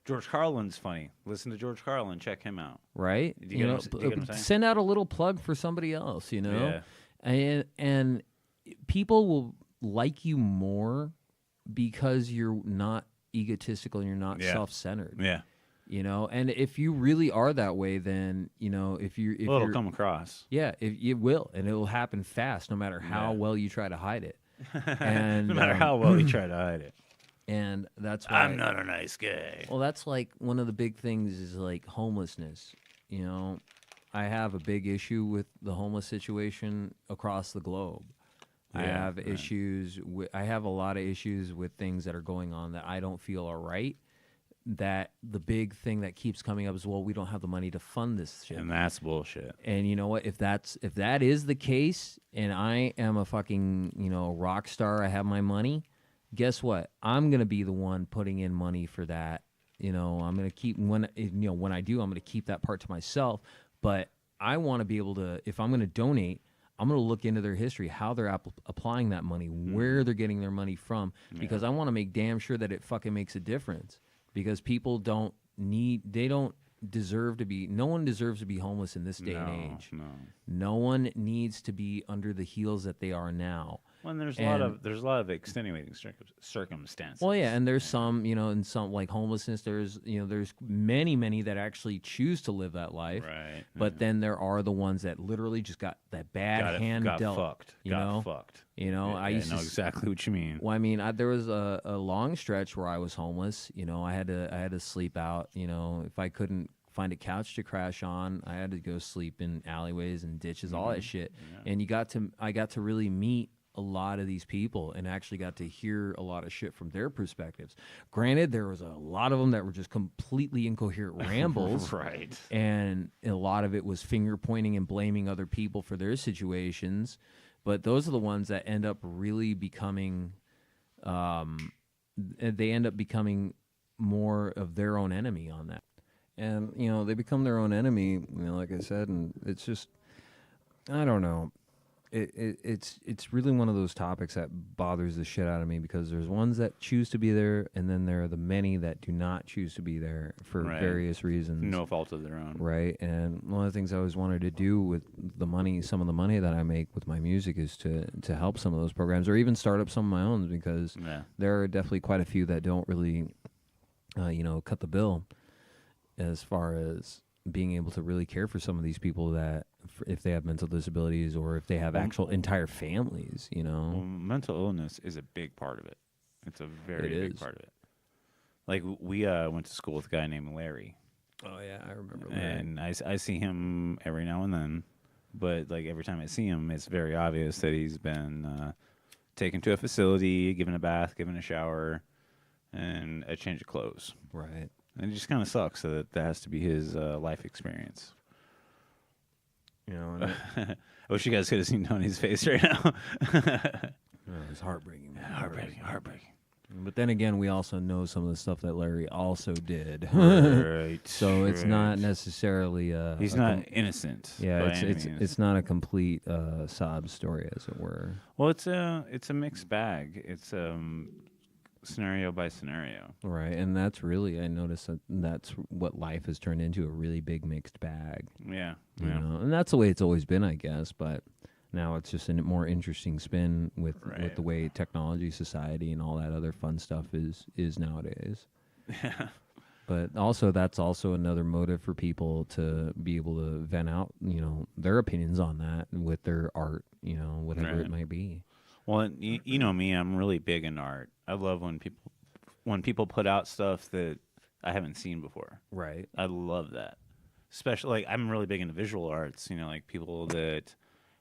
George Carlin's funny. Listen to George Carlin. Check him out. Right? Do you get what I'm saying? Send out a little plug for somebody else, Yeah. And people will like you more because you're not egotistical and you're not self-centered. Yeah. And if you really are that way, then, if it'll come across. Yeah, it will. And it will happen fast, no matter how well you try to hide it. And no matter how well you try to hide it. And that's why I'm not a nice guy. Well, that's like one of the big things is like homelessness. I have a big issue with the homeless situation across the globe. I have issues I have a lot of issues with things that are going on that I don't feel are right. That the big thing that keeps coming up is, well, we don't have the money to fund this shit. And that's bullshit. And you know what? If that is the case, and I am a fucking, rock star, I have my money, guess what? I'm gonna be the one putting in money for that. I'm gonna keep when I do, I'm gonna keep that part to myself. But I want to be able to, if I'm gonna donate, I'm gonna look into their history, how they're applying that money, where they're getting their money from, because I want to make damn sure that it fucking makes a difference. Because people no one deserves to be homeless in this day and age. No one needs to be under the heels that they are now. Well, and there's a lot of extenuating circumstances. Well, yeah, and there's some, in some like homelessness, there's many that actually choose to live that life. Right. But then there are the ones that literally just got that bad hand dealt. Fucked. Got fucked. I used know exactly what you mean. Well, there was a long stretch where I was homeless. I had to sleep out. If I couldn't find a couch to crash on, I had to go sleep in alleyways and ditches, all that shit. Yeah. And I got to really meet a lot of these people and actually got to hear a lot of shit from their perspectives. Granted, there was a lot of them that were just completely incoherent rambles. Right. And a lot of it was finger pointing and blaming other people for their situations. But those are the ones that end up really becoming, they end up becoming more of their own enemy on that. And, they become their own enemy, like I said, and it's just, I don't know. It's really one of those topics that bothers the shit out of me, because there's ones that choose to be there, and then there are the many that do not choose to be there for various reasons. No fault of their own. Right. And one of the things I always wanted to do with some of the money that I make with my music is to help some of those programs, or even start up some of my own, because there are definitely quite a few that don't really, cut the bill as far as being able to really care for some of these people that, if they have mental disabilities or if they have actual entire families, Well, mental illness is a big part of it. It's a very big part of it. Like, we went to school with a guy named Larry. Oh, yeah, I remember Larry. And I see him every now and then. but like every time I see him, it's very obvious that he's been taken to a facility, given a bath, given a shower, and a change of clothes. Right. And it just kind of sucks that that has to be his life experience. You know, and I wish you guys could have seen Tony's face right now. it's heartbreaking. Man. Heartbreaking. But then again, we also know some of the stuff that Larry also did. Right. So it's not right. necessarily He's not innocent. Yeah, by any means. it's not a complete sob story, as it were. Well, it's a mixed bag. It's scenario by scenario. Right, and that's really, I noticed that's what life has turned into, a really big mixed bag. Yeah. You know? And that's the way it's always been, I guess, but now it's just a more interesting spin with the way technology, society, and all that other fun stuff is nowadays. Yeah. But also, that's also another motive for people to be able to vent out, their opinions on that with their art, whatever it might be. Well, you know me, I'm really big in art. I love when people put out stuff that I haven't seen before. Right. I love that. Especially, like, I'm really big into visual arts, like people that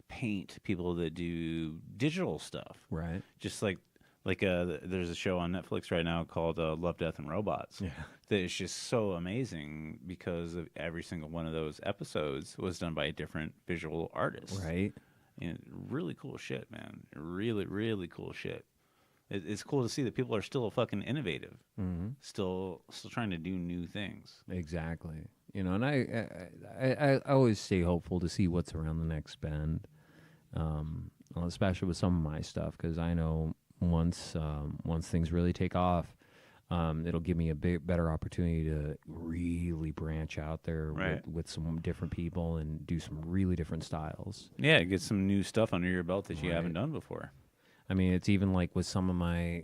paint, people that do digital stuff. Right. Just like there's a show on Netflix right now called Love, Death, and Robots. Yeah. That is just so amazing because of every single one of those episodes was done by a different visual artist. Right. And really cool shit, man. Really, really cool shit. It's cool to see that people are still fucking innovative. Mm-hmm. Still trying to do new things. Exactly. And I always stay hopeful to see what's around the next bend, especially with some of my stuff, because I know once things really take off, it'll give me a better opportunity to really branch out there with some different people and do some really different styles. Yeah, get some new stuff under your belt that you haven't done before. I mean, it's even like with some of my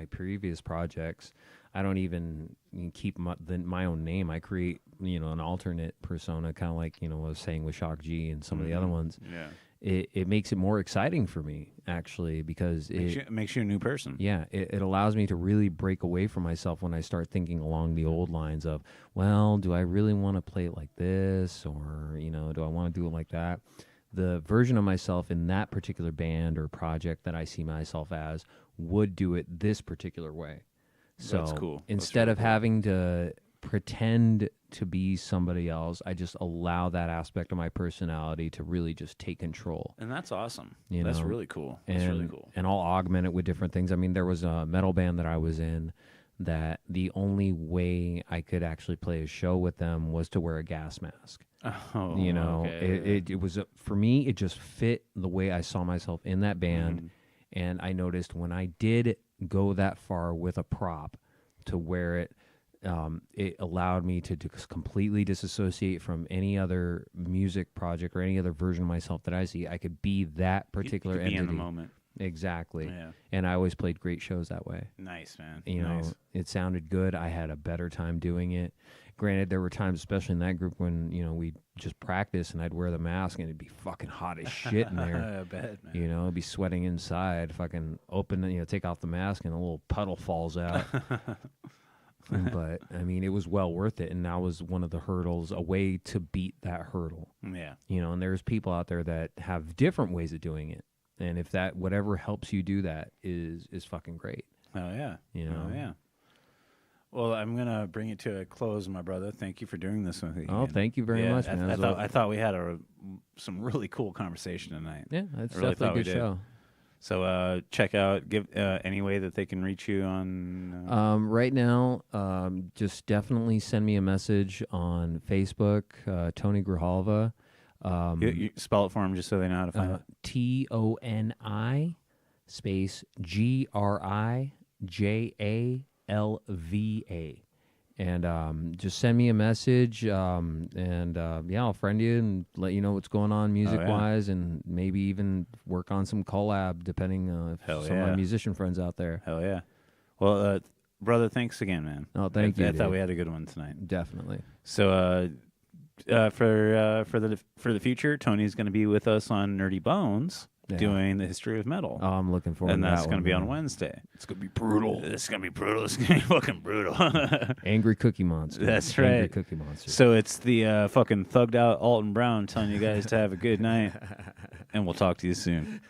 previous projects, I don't even keep my own name. I create, an alternate persona, kind of like, I was saying with Shock G and some of the other ones. Yeah. It makes it more exciting for me, actually, because it makes you a new person. Yeah, it allows me to really break away from myself when I start thinking along the old lines of, well, do I really want to play it like this, or do I want to do it like that? The version of myself in that particular band or project that I see myself as would do it this particular way. So that's cool. Instead of having to pretend to be somebody else, I just allow that aspect of my personality to really just take control. And that's awesome. You that's know? really cool. That's really cool. And I'll augment it with different things. I mean, there was a metal band that I was in that the only way I could actually play a show with them was to wear a gas mask. Oh, okay. It was, for me, it just fit the way I saw myself in that band. And I noticed when I did go that far with a prop to wear it, it allowed me to just completely disassociate from any other music project or any other version of myself that I see. I could be that particular you could be entity. in the moment. Exactly. Yeah. And I always played great shows that way. Nice, man. You know, it sounded good. I had a better time doing it. Granted, there were times, especially in that group, when, we just practice and I'd wear the mask and it'd be fucking hot as shit in there. I bet, man. I'd be sweating inside, fucking open, take off the mask and a little puddle falls out. But, I mean, it was well worth it. And that was one of the hurdles, a way to beat that hurdle. Yeah. And there's people out there that have different ways of doing it. And if that, whatever helps you do that is fucking great. Oh, yeah. Oh, yeah. Well, I'm going to bring it to a close, my brother. Thank you for doing this with me. Oh, thank you very much, man. I thought we had some really cool conversation tonight. Yeah, it's really definitely a good show. So check out, give any way that they can reach you on. Right now, just definitely send me a message on Facebook, Toni Grijalva. You spell it for them just so they know how to find it. TONI space GRIJALVA. And just send me a message, and I'll friend you and let you know what's going on music-wise, and maybe even work on some collab, depending if some of my musician friends out there. Hell yeah. Well, brother, thanks again, man. Oh, thank you. I thought we had a good one tonight. Definitely. So for the future, Tony's going to be with us on Nerdy Bones doing the history of metal. Oh, I'm looking forward and to that's that going to be one, on man. Wednesday. It's gonna be brutal. It's going to be brutal. It's going to be fucking brutal. Angry Cookie Monster. That's Angry right. Cookie Monster. So it's the fucking thugged out Alton Brown telling you guys to have a good night, and we'll talk to you soon.